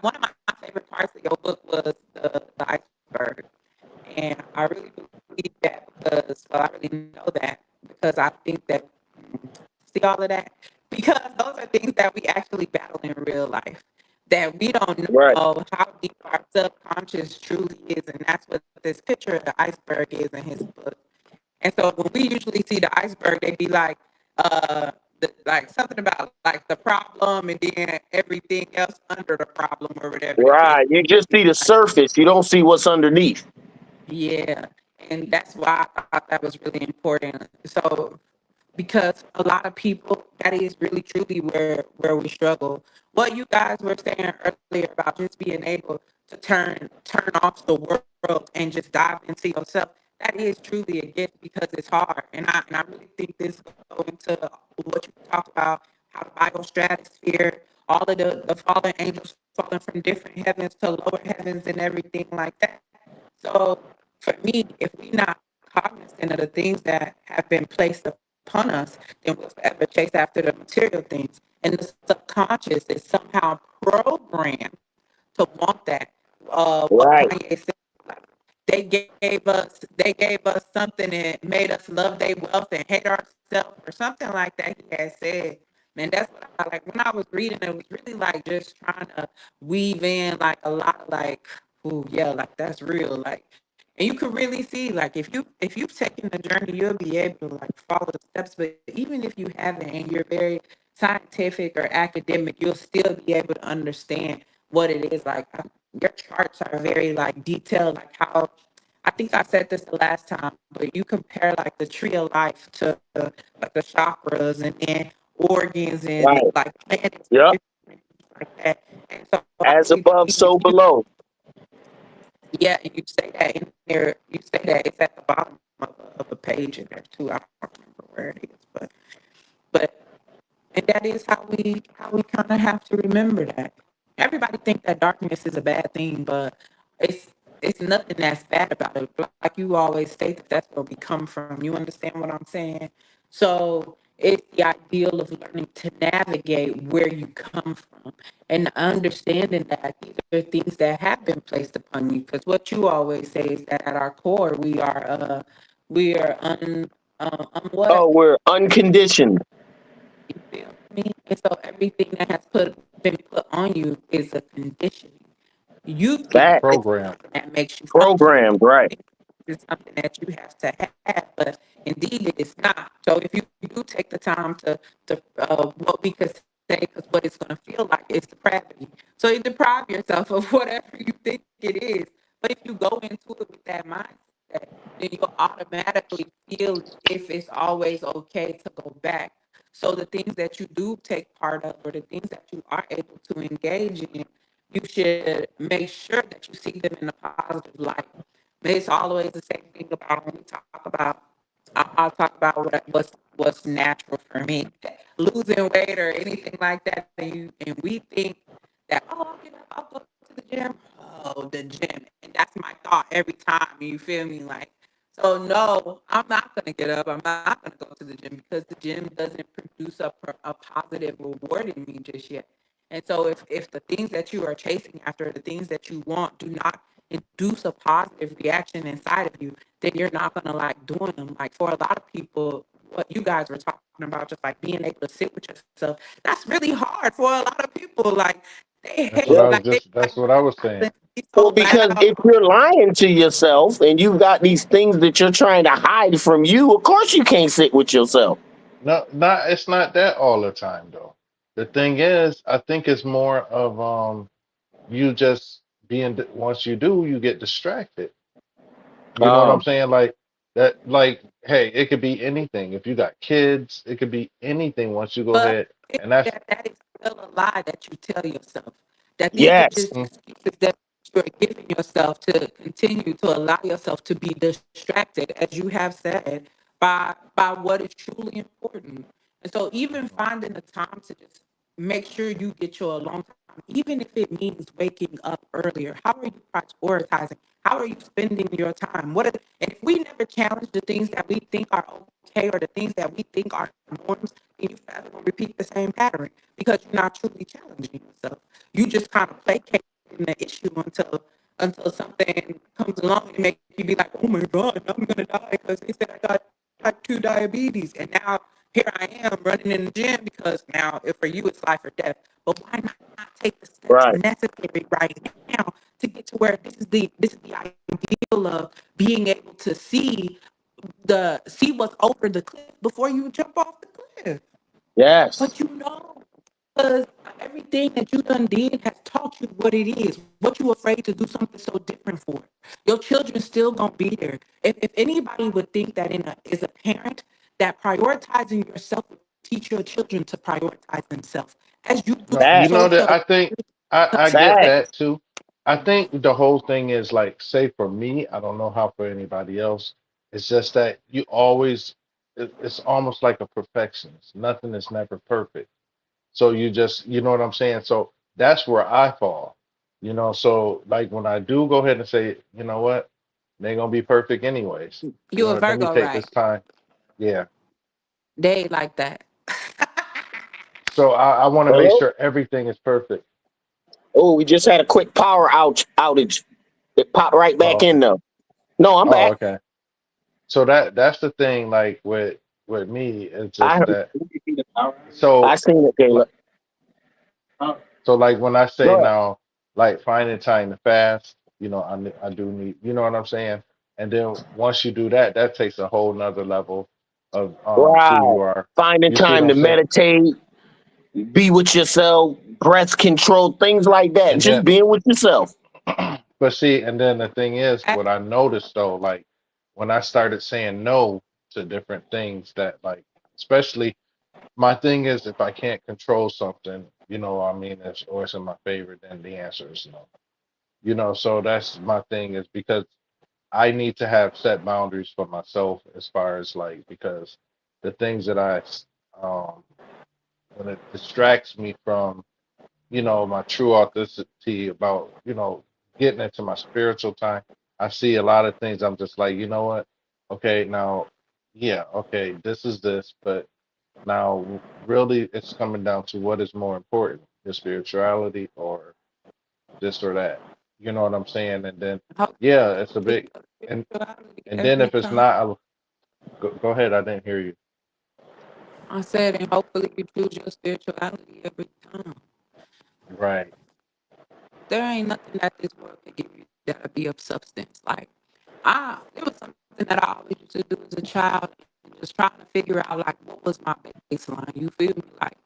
One of my favorite parts of your book was the iceberg. And I really believe that because, well, I really know that because I think that, see all of that? Because those are things that we actually battle in real life, that we don't Right. know how deep our subconscious truly is. And that's what this picture of the iceberg is in his book. And so when we usually see the iceberg, they be like, like something about like the problem and then everything else under the problem or whatever the case. Right. You just see the surface. You don't see what's underneath. Yeah, and that's why I thought that was really important. So, because a lot of people, that is really truly where we struggle. What you guys were saying earlier about just being able to turn off the world and just dive into yourself, that is truly a gift because it's hard. And I really think this goes into what you talked about, how the biostratosphere, all of the fallen angels falling from different heavens to lower heavens and everything like that. So for me, if we're not cognizant of the things that have been placed upon us, then we'll forever chase after the material things. And the subconscious is somehow programmed to want that. What Right. Kanye said, like, they gave us something that made us love their wealth and hate ourselves or something like that. He had said, man, that's what I like. When I was reading, it was really like just trying to weave in like a lot of like, oh yeah, like that's real, like. And you can really see, like, if you've taken the journey, you'll be able to like follow the steps. But even if you haven't, and you're very scientific or academic, you'll still be able to understand what it is. Like your charts are very like detailed, like how I think I said this the last time, but you compare like the tree of life to like the chakras and then organs and Right. like planets and Yep. different things like that. And so I As really above, think if so you, below. yeah, and you say that in there, you say that it's at the bottom of a page in there too. I don't remember where it is, but and that is how we kind of have to remember that. Everybody think that darkness is a bad thing, but it's it's nothing that's bad about it. Like you always state that that's where we come from. You understand what I'm saying? So it's the ideal of learning to navigate where you come from and understanding that these are things that have been placed upon you. Because what you always say is that at our core we are what? Oh, we're unconditioned. You feel me? And so everything that has been put on you is a conditioning. You think Fact. this is Program. something that makes you function. Programmed. Right. You think this is something that you have to have, but indeed it is not. So if you do take the time to what we could say, because what it's going to feel like is depravity. So you deprive yourself of whatever you think it is. But if you go into it with that mindset, then you'll automatically feel if it's always okay to go back So the things that you do take part of, or the things that you are able to engage in, you should make sure that you see them in a positive light. But it's always the same thing about when we talk about. I'll talk about what's natural for me, losing weight or anything like that. And we think that, oh, I'll get up, I'll go to the gym. Oh, the gym, and that's my thought every time. You feel me? Like, so no, I'm not gonna get up. I'm not gonna go to the gym because the gym doesn't produce a positive reward in me just yet. And so if the things that you are chasing after, the things that you want, do not induce a positive reaction inside of you, then you're not gonna like doing them. Like for a lot of people, what you guys were talking about, just like being able to sit with yourself, that's really hard for a lot of people. Like they That's what hate, I Yeah. was like they just. That's like what I was saying. it's Well, so because if loud. you're lying to yourself and you've got these things that you're trying to hide from you, of course you can't sit with yourself. No, not. It's not that all the time though. The thing is, I think it's more of you just being. Once you do, you get distracted. You know what I'm Um, saying? Like that. Like, hey, it could be anything. If you got kids, it could be anything. Once you go But ahead, and that's that is still a lie that you tell yourself. That these are yes, just excuses that you're giving yourself to continue to allow yourself to be distracted, as you have said, by what is truly important. And so even finding the time to just make sure you get your alone time, even if it means waking up earlier. How are you prioritizing? How are you spending your time? And if we never challenge the things that we think are okay or the things that we think are norms, then you forever gonna repeat the same pattern because you're not truly challenging yourself. You just kind of placate in the issue until something comes along and make you be like, oh my God, I'm gonna die because they said I got type 2 diabetes. And now here I am running in the gym because now if for you it's life or death. But why not take the steps right. necessary right now to get to where this is the ideal of being able to see what's over the cliff before you jump off the cliff. Yes. But because everything that you done did has taught you what it is, what you afraid to do something so different for. Your children still gonna be there. If anybody would think that is a parent, that prioritizing yourself will teach your children to prioritize themselves. As you no. push You know Facts. that yourself I think to I get Facts. that too. I think the whole thing is like, say for me, I don't know how for anybody else. It's just that you always. It's almost like a perfectionist. Nothing is never perfect. So you just, you know what I'm saying? So that's where I fall. So like when I do go ahead and say, you know what, they ain't gonna be perfect anyways. you a Let me Virgo, take this right? time. Yeah. They like that. So I want to make Hello? sure everything is perfect. Oh, we just had a quick power outage. It popped right Oh, back okay. in though. No, I'm Oh, back. okay. So that's the thing, like with me, it's I just heard. that. I So seen it, li- Caleb. so like when I say Go now, like finding time to fast, I do need, you know what I'm saying? And then once you do that, that takes a whole nother level of ahead. who Right. you are. Finding You see what time I'm to saying? meditate, be with yourself, breath control, things like that. And Just then, being with yourself. but see, and then the thing is, I- what I noticed though, like when I started saying no to different things that like, especially my thing is if I can't control something, I mean, it's in my favor, then the answer is no. So that's my thing is because I need to have set boundaries for myself as far as like because the things that um when it distracts me from my true authenticity about getting into my spiritual time, I see a lot of things. I'm just like, you know what? Okay, now, yeah, okay, this is this, but now really it's coming down to what is more important, your spirituality or this or that. You know what I'm saying? And then hope yeah, it's a you choose big your and spirituality and then every if it's time. not, go ahead. I didn't hear you. I said, and hopefully you choose your spirituality every time. Right. There ain't nothing that this world can give you that'll be of substance. Like, it was something that I always used to do as a child, and just trying to figure out like what was my baseline. You feel me? Like,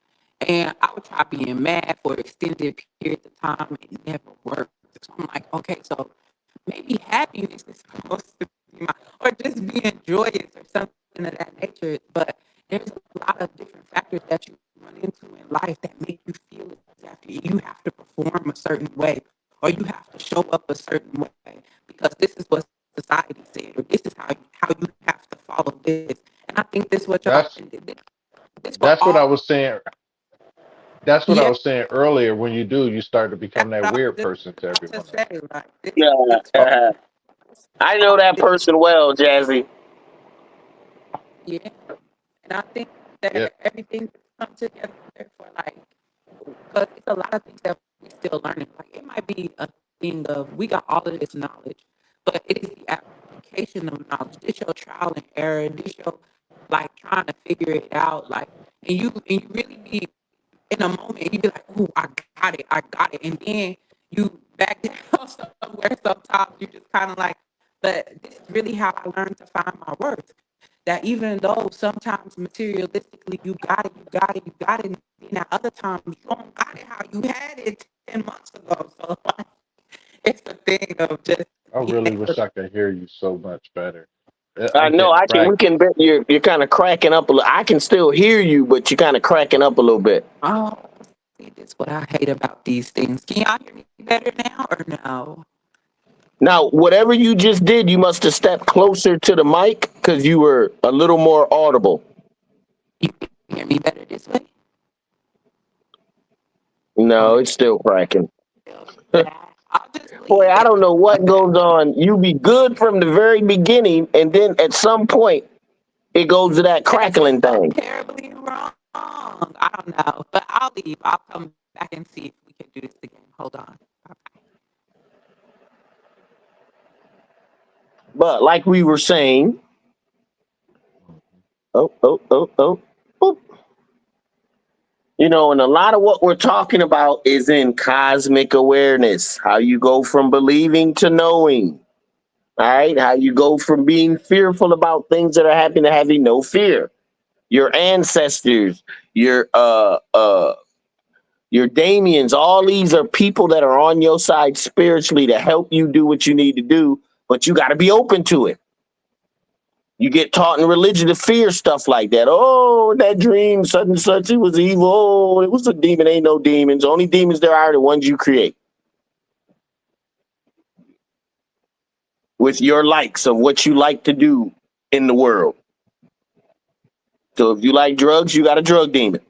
and I would try being mad for extended periods of time. It never worked. So I'm like, okay, so maybe happiness is supposed to be my, or just being joyous or something of that nature. But there's a lot of different factors that you run into in life that make you feel as after you have to perform a certain way or you have to show up a certain way because this is what society said or this is how you have to follow this. And I think this what y'all That's this for that's what I all. was saying. That's what I Yeah, was saying earlier. When you do, you start to become that's that what I was weird just person to about to everyone else. say. Like Yeah, it's for uh, I know all that different. person well, Jazzy. Yeah. And I think Yeah, that everything come together for like, because it's a lot of things that we still learning. Like it might be a thing of we got all of this knowledge, but it is the application of knowledge. This your trial and error. This your like trying to figure it out. Like, and you really be in a moment. You be like, "Ooh, I got it," and then you back down somewhere. Sometimes you just kind of like, but this is really how I learned to find my worth that even though sometimes materialistically you got it, and then at other times you don't got it how you had it 10 months ago. So like, it's a thing of just I being really able wish to, I could hear you so much better. I I'm know. getting I can. We can. fragments. You're kind of cracking up a little. I can still hear you, but you're kind of cracking up a little bit. oh, see, this what I hate about these things. Can y'all hear me better now or no? Now, whatever you just did, you must have stepped closer to the mic because you were a little more audible. You can hear me better this way? Oh, No, that's it's still cracking. still bad. I'll just Boy, leave I it. don't know what Okay. goes on. You be good from the very beginning, and then at some point, it goes to that That is crackling so thing. terribly wrong. I don't know, but I'll leave. I'll come back and see if we can do this again. Hold on. But like we were saying, oh, oh, oh, oh, boop. And a lot of what we're talking about is in cosmic awareness. How you go from believing to knowing. All right. How you go from being fearful about things that are happening to having no fear. Your ancestors, your Damians, all these are people that are on your side spiritually to help you do what you need to do, but you got to be open to it. You get taught in religion to fear stuff like that. Oh, that dream, such and such, it was evil. Oh, it was a demon. Ain't no demons. Only demons there are the ones you create with your likes of what you like to do in the world. So if you like drugs, you got a drug demon.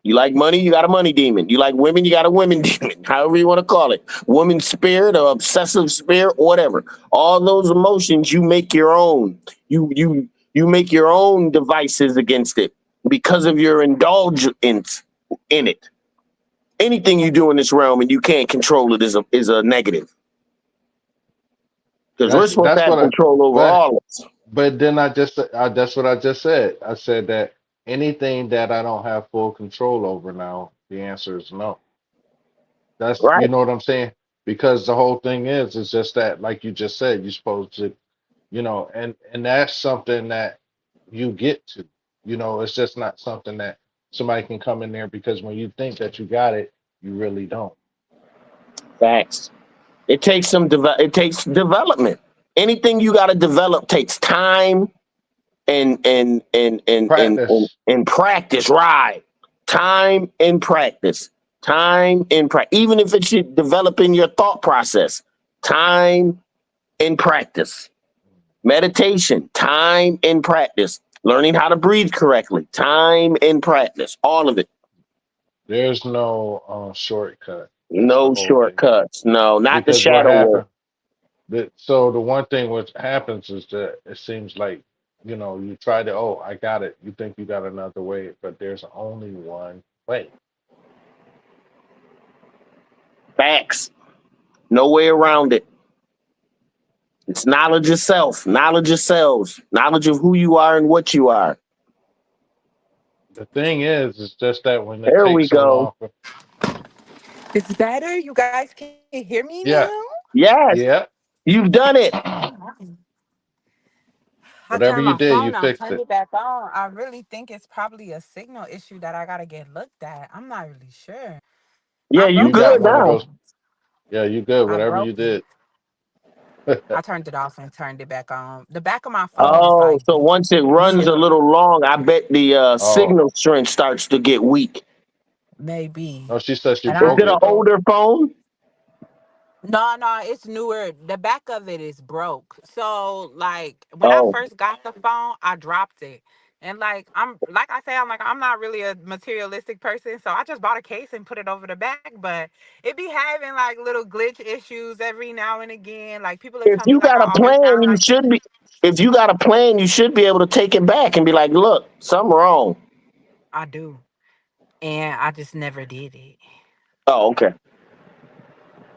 You like money, you got a money demon. You like women, you got a women demon. However you want to call it. Woman spirit or obsessive spirit, whatever. All those emotions you make your own. You make your own devices against it because of your indulgence in it. Anything you do in this realm and you can't control it is a negative. Because we're supposed to That's have what I. control over But all of us. then that's what I just said. I said that anything that I don't have full control over now, the answer is no. That's, Right? you know what I'm saying? Because the whole thing is just that, like you just said, you're supposed to, and that's something that you get to. It's just not something that somebody can come in there, because when you think that you got it, you really don't. Facts. It takes development. Anything you got to develop takes time Practice. and practice, right? Time and practice. Time and practice. Even if it's developing your thought process, time and practice. Meditation, time and practice. Learning how to breathe correctly, time and practice. All of it. There's no shortcut. That's the No whole thing. shortcuts. No, not the Because what shadow work. happened? So the one thing which happens is that it seems like, you try to, oh, I got it. You think you got another way, but there's only one way. Facts. No way around it. It's knowledge of self, knowledge of selves, knowledge of who you are and what you are. The thing is, it's just that when it There we takes so go. long for, It's better. You guys can hear me yeah, now. Yes, yeah, you've done it. I whatever turned you my did, you phone off, fixed turned it. it back on. I really think it's probably a signal issue that I gotta get looked at. I'm not really sure. Yeah, I you You broke got good it. one of now. those. Yeah, you good. I Whatever you broke it. did. I turned it off and turned it back on. The back of my phone Oh, is Oh, like so once it runs beat a up. little long, I bet the oh. signal strength starts to get weak. Maybe. No, she said she And Is I broke it an it though. older phone? no, it's newer. The back of it is broke. So like when I Oh, first got the phone, I dropped it. And like I say, I'm not really a materialistic person, so I just bought a case and put it over the back. But it be having like little glitch issues every now and again. Like people have if told me you like got I a always plan, sound you like should be. If you got a plan, you should be able to take it back and be like, "Look, something wrong." I do. And I just never did it. Oh, okay.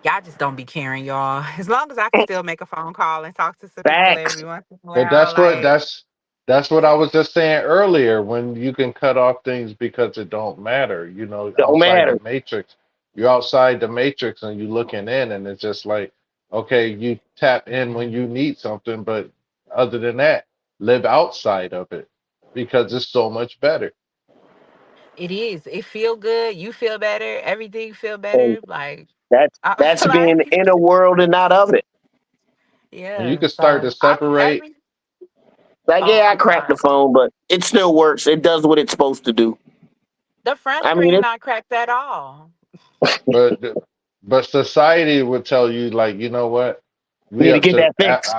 Y'all just don't be caring, y'all. As long as I can still make a phone call and talk to some people Facts every once in a But while, like that's what I was just saying earlier. When you can cut off things because it don't matter, don't outside the matter. matrix. You're outside the matrix and you looking in, and it's just like, okay, you tap in when you need something, but other than that, live outside of it because it's so much better. it is. It feel good. You feel better. Everything feel And better. Like I that's being like in a world and not of it. And you yeah. can start to So I be separate. every. Like, Oh, yeah, I I'm cracked the sorry. phone, but it still works. It does what it's supposed to do. The front I mean, screen it not cracked at all. But but society would tell you like, you know what? We need to up get to that fixed.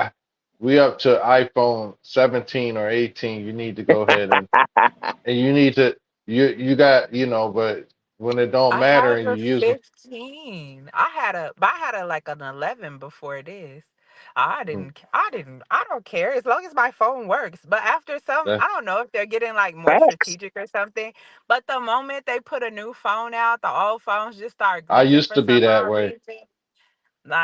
we up to iPhone 17 or 18. You need to go ahead and you need to you got, but when it don't I matter have and you a use 15. I had a like an 11 before this. mm, I don't care as long as my phone works. But after some, that I don't know if they're getting like more Facts. strategic or something. But the moment they put a new phone out, the old phones just start I glitching used for to be some that odd way. reason.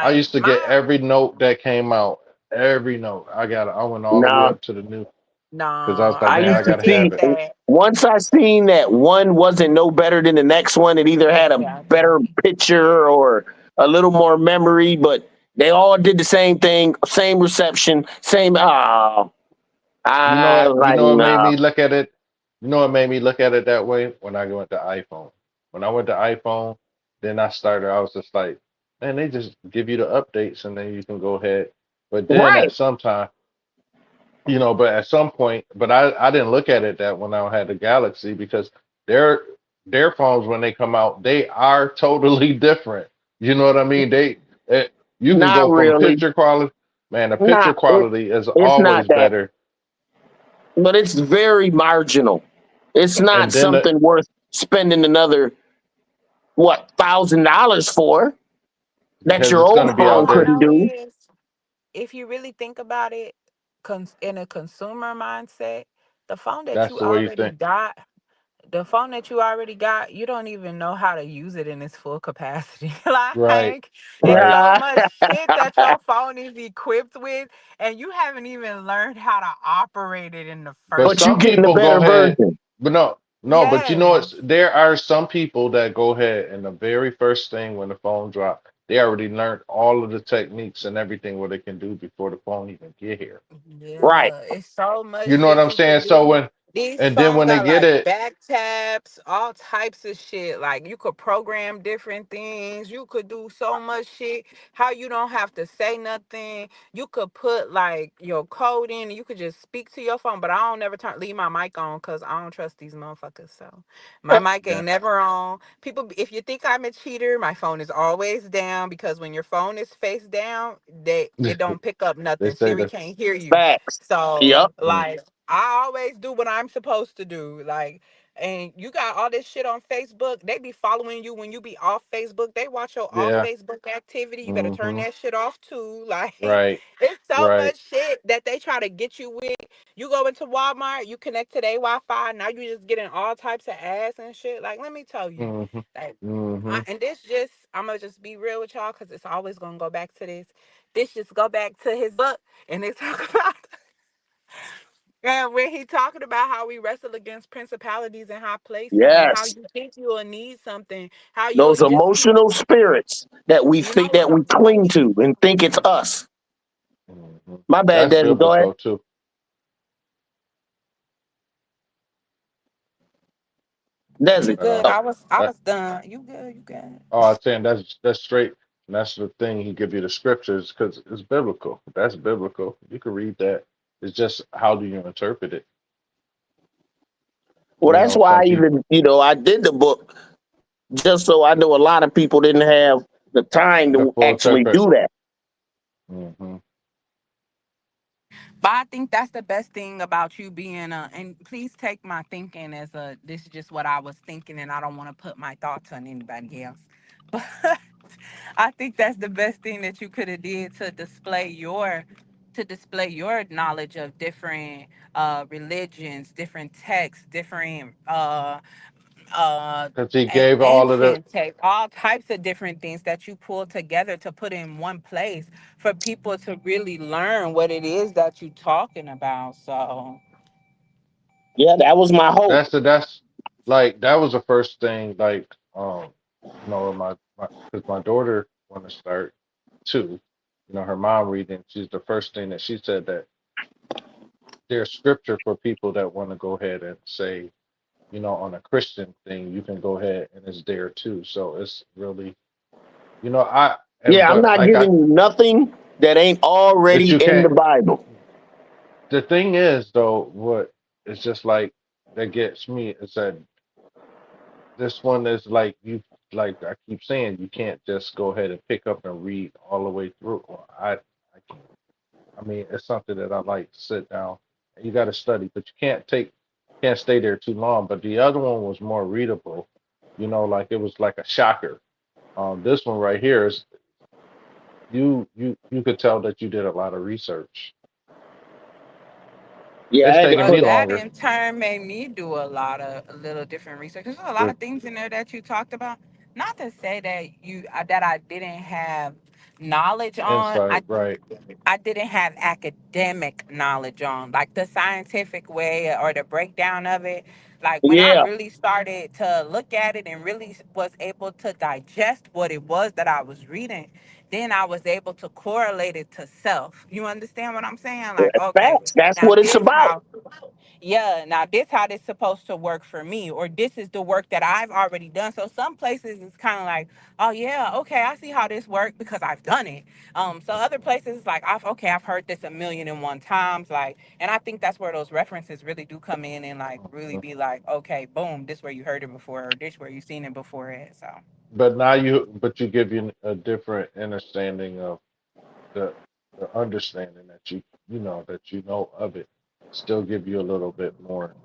I Like used to get mine, every note that came out, every note. I went all the way Nah, up to the new no, because I was like, I I man, I used to never gotta did see have it. that. once I seen that one wasn't no better than the next one. It either had a better Exactly. picture or a little more memory, but they all did the same thing, same reception, same. Oh, You know I what? was You like, know what made nah. me look at it? You know what made me look at it that way? When I went to iPhone. When I went to iPhone, then I was just like, man, they just give you the updates and then you can go ahead. But then Right. at some time, but at some point, but I didn't look at it that when I had the Galaxy because their their phones when they come out, they are totally different. You know what I mean? Eh, you can Not go from really. picture quality, man, the picture Not it. quality is It's not always that, better. but it's very marginal. It's not And then something worth spending another $1,000 for that because your it's old going to What be I phone out want to there. couldn't know do. is if you really think about it, in a consumer mindset, the phone that That's you the way you already think. got, you don't even know how to use it in its full capacity. Right, Like, it's right. so Nah. much shit that your phone is equipped with, and you haven't even learned how to operate it in the But first But you some getting a people place. go better ahead, version. but no, but you know what? Yes. There are some people that go ahead and the very first thing when the phone drop, they already learned all of the techniques and everything what it can do before the phone even get here. Right. Yeah, it's so much You know what shit I'm you could saying? So do. when These and then phones when they got get like it, back taps, all types of shit. Like you could program different things. You could do so much shit. How you don't have to say nothing. You could put like your code in. You could just speak to your phone. But I don't never leave my mic on because I don't trust these motherfuckers. So my mic yeah, ain't never on. People, if you think I'm a cheater, my phone is always down because when your phone is face down, it don't pick up they nothing. say Siri that. can't hear you. Facts. So Yep. Mm, like I always do what I'm supposed to do. Like and you got all this shit on Facebook. They be following you when you be off Facebook. They watch your off yeah. Facebook activity. You better turn Hmm. that shit off too. Like Right. it's so Right. much shit that they try to get you with. You go into Walmart, you connect to their Wi-Fi. Now you just getting all types of ads and shit. Like let me tell you, Hmm. like Hmm. and this just I'm gonna just be real with y'all because it's always gonna go back to this. This just go back to his book and they talk about and when he talking about how we wrestle against principalities in high places and how Yes. you think you'll need something, how you'll Those just keep, emotional spirits that we you know think what that I'm we cling saying? to and think it's us. Hmm. My bad, That's Desmond. Go ahead. biblical too. You Desmond. good? Oh, I That, was done. You good? You good? oh, I'm saying that's straight. And that's the thing. He give you the scriptures because it's biblical. That's biblical. You can read that. It's just how do you interpret it? Well, You that's know, why some I people even, I did the book just so I know a lot of people didn't have the time the to full actually interpret. do that. Hmm. But I think that's the best thing about you being and please take my thinking as this is just what I was thinking and I don't want to put my thoughts on anybody else. But I think that's the best thing that you could have did to display your knowledge of different religions, different texts, different Because he gave all of the ancient text, all types of different things that you pull together to put in one place for people to really learn what it is that you're talking about. So Yeah, that was my hope. that's like that was the first thing like my because my daughter want to start too. Her mom reading. She's the first thing that she said that there's scripture for people that want to go ahead and say, on a Christian thing, you can go ahead and it's there too. So it's really, I and Yeah, I'm but not like I giving you nothing that ain't that already you in the can't. Bible. The thing is though, what it's just like that gets me is that this one is like you like I keep saying you can't just go ahead and pick up and read all the way through. Well, I can't. I mean, it's something that I like to sit down. You got to study, but you can't stay there too long. But the other one was more readable. Like it was like a shocker. This one right here is you could tell that you did a lot of research. Yeah, I It's had to taking well, me put. that longer. in turn made me do a little different research. There's a lot The of things in there that you talked about. Not to say that that I didn't have knowledge on. insight, right? I didn't have academic knowledge on, like the scientific way or the breakdown of it. Like when I Yeah, really started to look at it and really was able to digest what it was that I was reading, then I was able to correlate it to self. You understand what I'm saying? Like, okay, facts. That's now what it's this about. how yeah, now this how this supposed to work for me, or this is the work that I've already done. So some places it's kind of like, oh yeah, okay, I see how this works because I've done it. So other places it's like, I've heard this a million and one times, like, and I think that's where those references really do come in and like really Mhm. be like, okay, boom, this where you heard it before, or this where you seen it before it. So But but you give you a different understanding of the the understanding that you know of it. Still give you a little bit more.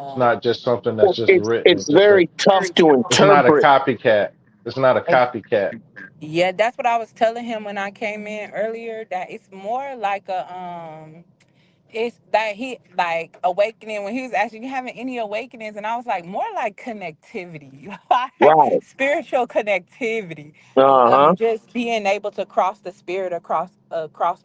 It's yeah, not just something that's just written. It's very tough to It's not a interpret. copycat. It's not a copycat. yeah, that's what I was telling him when I came in earlier. That it's more like a it's that he like awakening when he was asking you having any awakenings and I was like more like connectivity like Right. spiritual connectivity, Uh-huh. just being able to cross the spirit across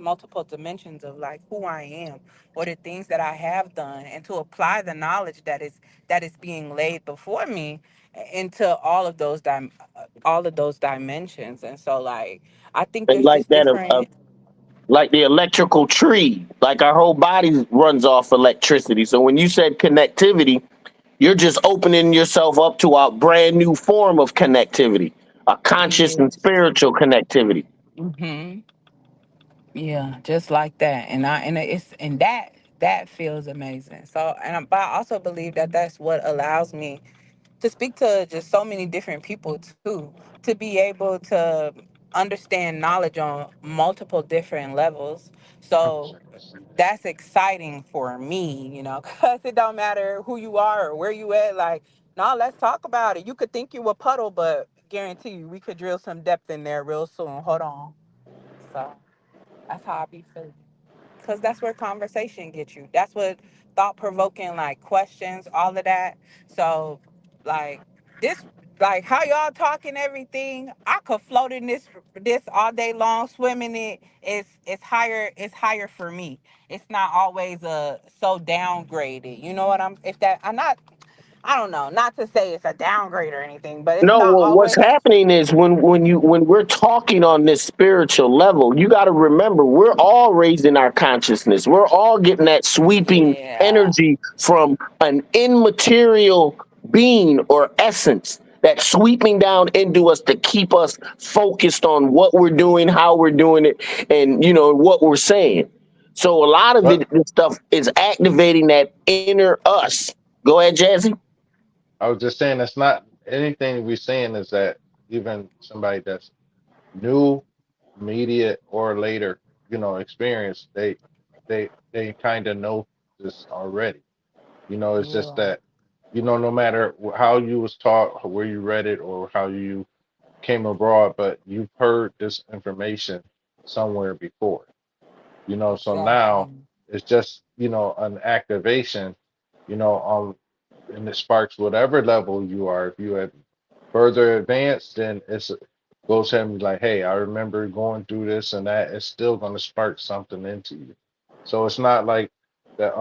multiple dimensions of like who I am or the things that I have done and to apply the knowledge that is being laid before me into all of those dimensions. And so like I think And there's like just that, different. like the electrical tree, like our whole body runs off electricity. So when you said connectivity, you're just opening yourself up to a brand new form of connectivity, a conscious Yeah. and spiritual connectivity. Hmm. Yeah, just like that, and it's and that feels amazing. So, but I also believe that that's what allows me to speak to just so many different people too, to be able to understand knowledge on multiple different levels. So that's exciting for me, because it don't matter who you are or where you at. Like, no, let's talk about it. You could think you a puddle, but guarantee you we could drill some depth in there real soon. Hold on. So. That's how I be feeling. Cause that's where conversation gets you. That's what thought provoking like questions, all of that. So like this like how y'all talking everything, I could float in this all day long, swim in it. It's higher for me. It's not always so downgraded. You know what I'm if that I'm not I don't know, not to say it's a downgrade or anything, but it's No, not well, what's always. happening is when we're talking on this spiritual level, you got to remember we're all raising our consciousness. We're all getting that sweeping Yeah. energy from an immaterial being or essence. that's sweeping down into us to keep us focused on what we're doing, how we're doing it, and what we're saying. So a lot of But this stuff is activating that inner us. Go ahead, Jazzy. I was just saying, that's not anything we're saying is that even somebody that's new, immediate, or later, experience, they kind of know this already. It's just Yeah. that, no matter how you was taught, or where you read it, or how you came abroad, but you've heard this information somewhere before. So now Exactly. it's just, an activation, on and it sparks whatever level you are. If you have further advanced, then it's goes ahead and be like, hey, I remember going through this and that. It's still going to spark something into you. So it's not like that.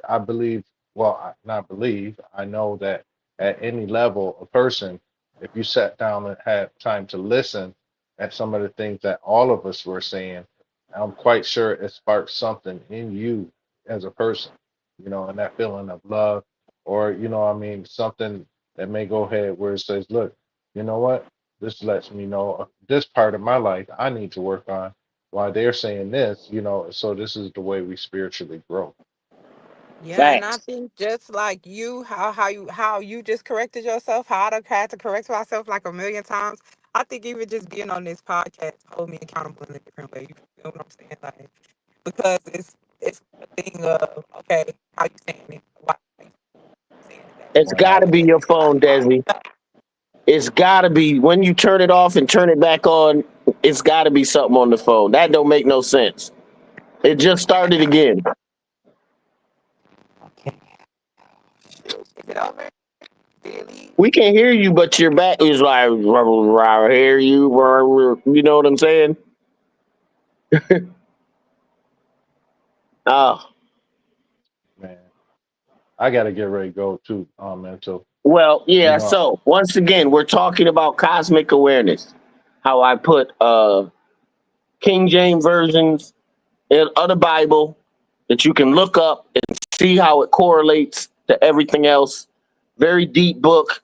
I believe. Well, not believe. I know that at any level, a person, if you sat down and had time to listen at some of the things that all of us were saying, I'm quite sure it sparks something in you as a person. And that feeling of love, or something that may go ahead where it says, look, you know what? This lets me know this part of my life I need to work on. Why they're saying this, so this is the way we spiritually grow. Yeah, and I Facts. think just like you, how you just corrected yourself, how I done had to correct myself like a million times. I think even just being on this podcast hold me accountable in a different way. You feel what I'm saying? Like because it's a thing of okay, how you saying it? Why you saying it that It's way? got to be your phone, Desi. It's got to be when you turn it off and turn it back on. It's got to be something on the phone. That don't make no sense. It just started again. Okay. Is it over? Really? We can hear you, but your back is like, I hear you. You know what I'm saying? Oh, Man, I gotta get ready to go too, mental. well, You yeah. know, So once again, we're talking about cosmic awareness. How I put King James versions of the Bible that you can look up and see how it correlates to everything else. Very deep book.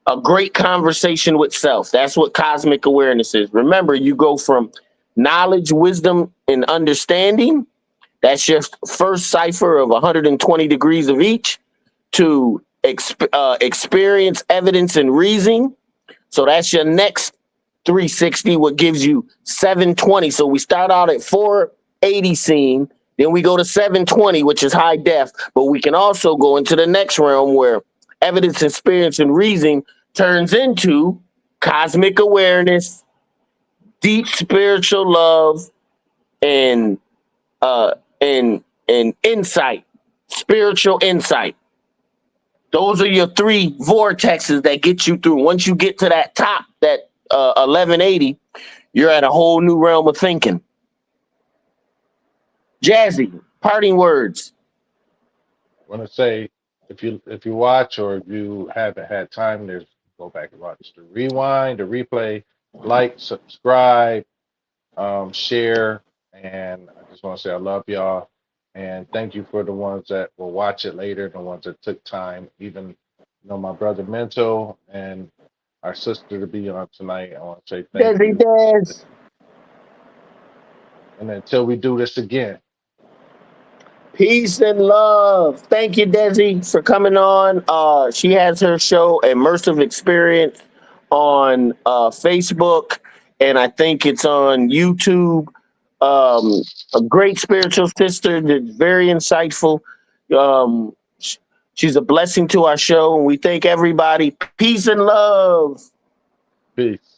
A great conversation with self. That's what cosmic awareness is. Remember, you go from knowledge, wisdom, and understanding. That's your first cipher of 120 degrees of each to experience, evidence, and reasoning. So that's your next 360, what gives you 720. So we start out at 480 scene, then we go to 720, which is high def, but we can also go into the next realm where evidence, experience, and reasoning turns into cosmic awareness, deep spiritual love, and uh and insight, spiritual insight. Those are your three vortexes that get you through. Once you get to that top, that 1180, you're at a whole new realm of thinking. Jazzy, parting words. want to say, if you watch, or if you haven't had time, there's go back and watch the rewind, the replay, like, subscribe, share, and I just want to say I love y'all, and thank you for the ones that will watch it later, the ones that took time, even my brother Mento and our sister to be on tonight. I want to say thank Jazzy you, Daz. and until we do this again, Peace and love. Thank you, Desi, for coming on. She has her show, Immersive Experience, on Facebook, and I think it's on YouTube. A great spiritual sister that's very insightful. She's a blessing to our show, and we thank everybody. Peace and love. peace.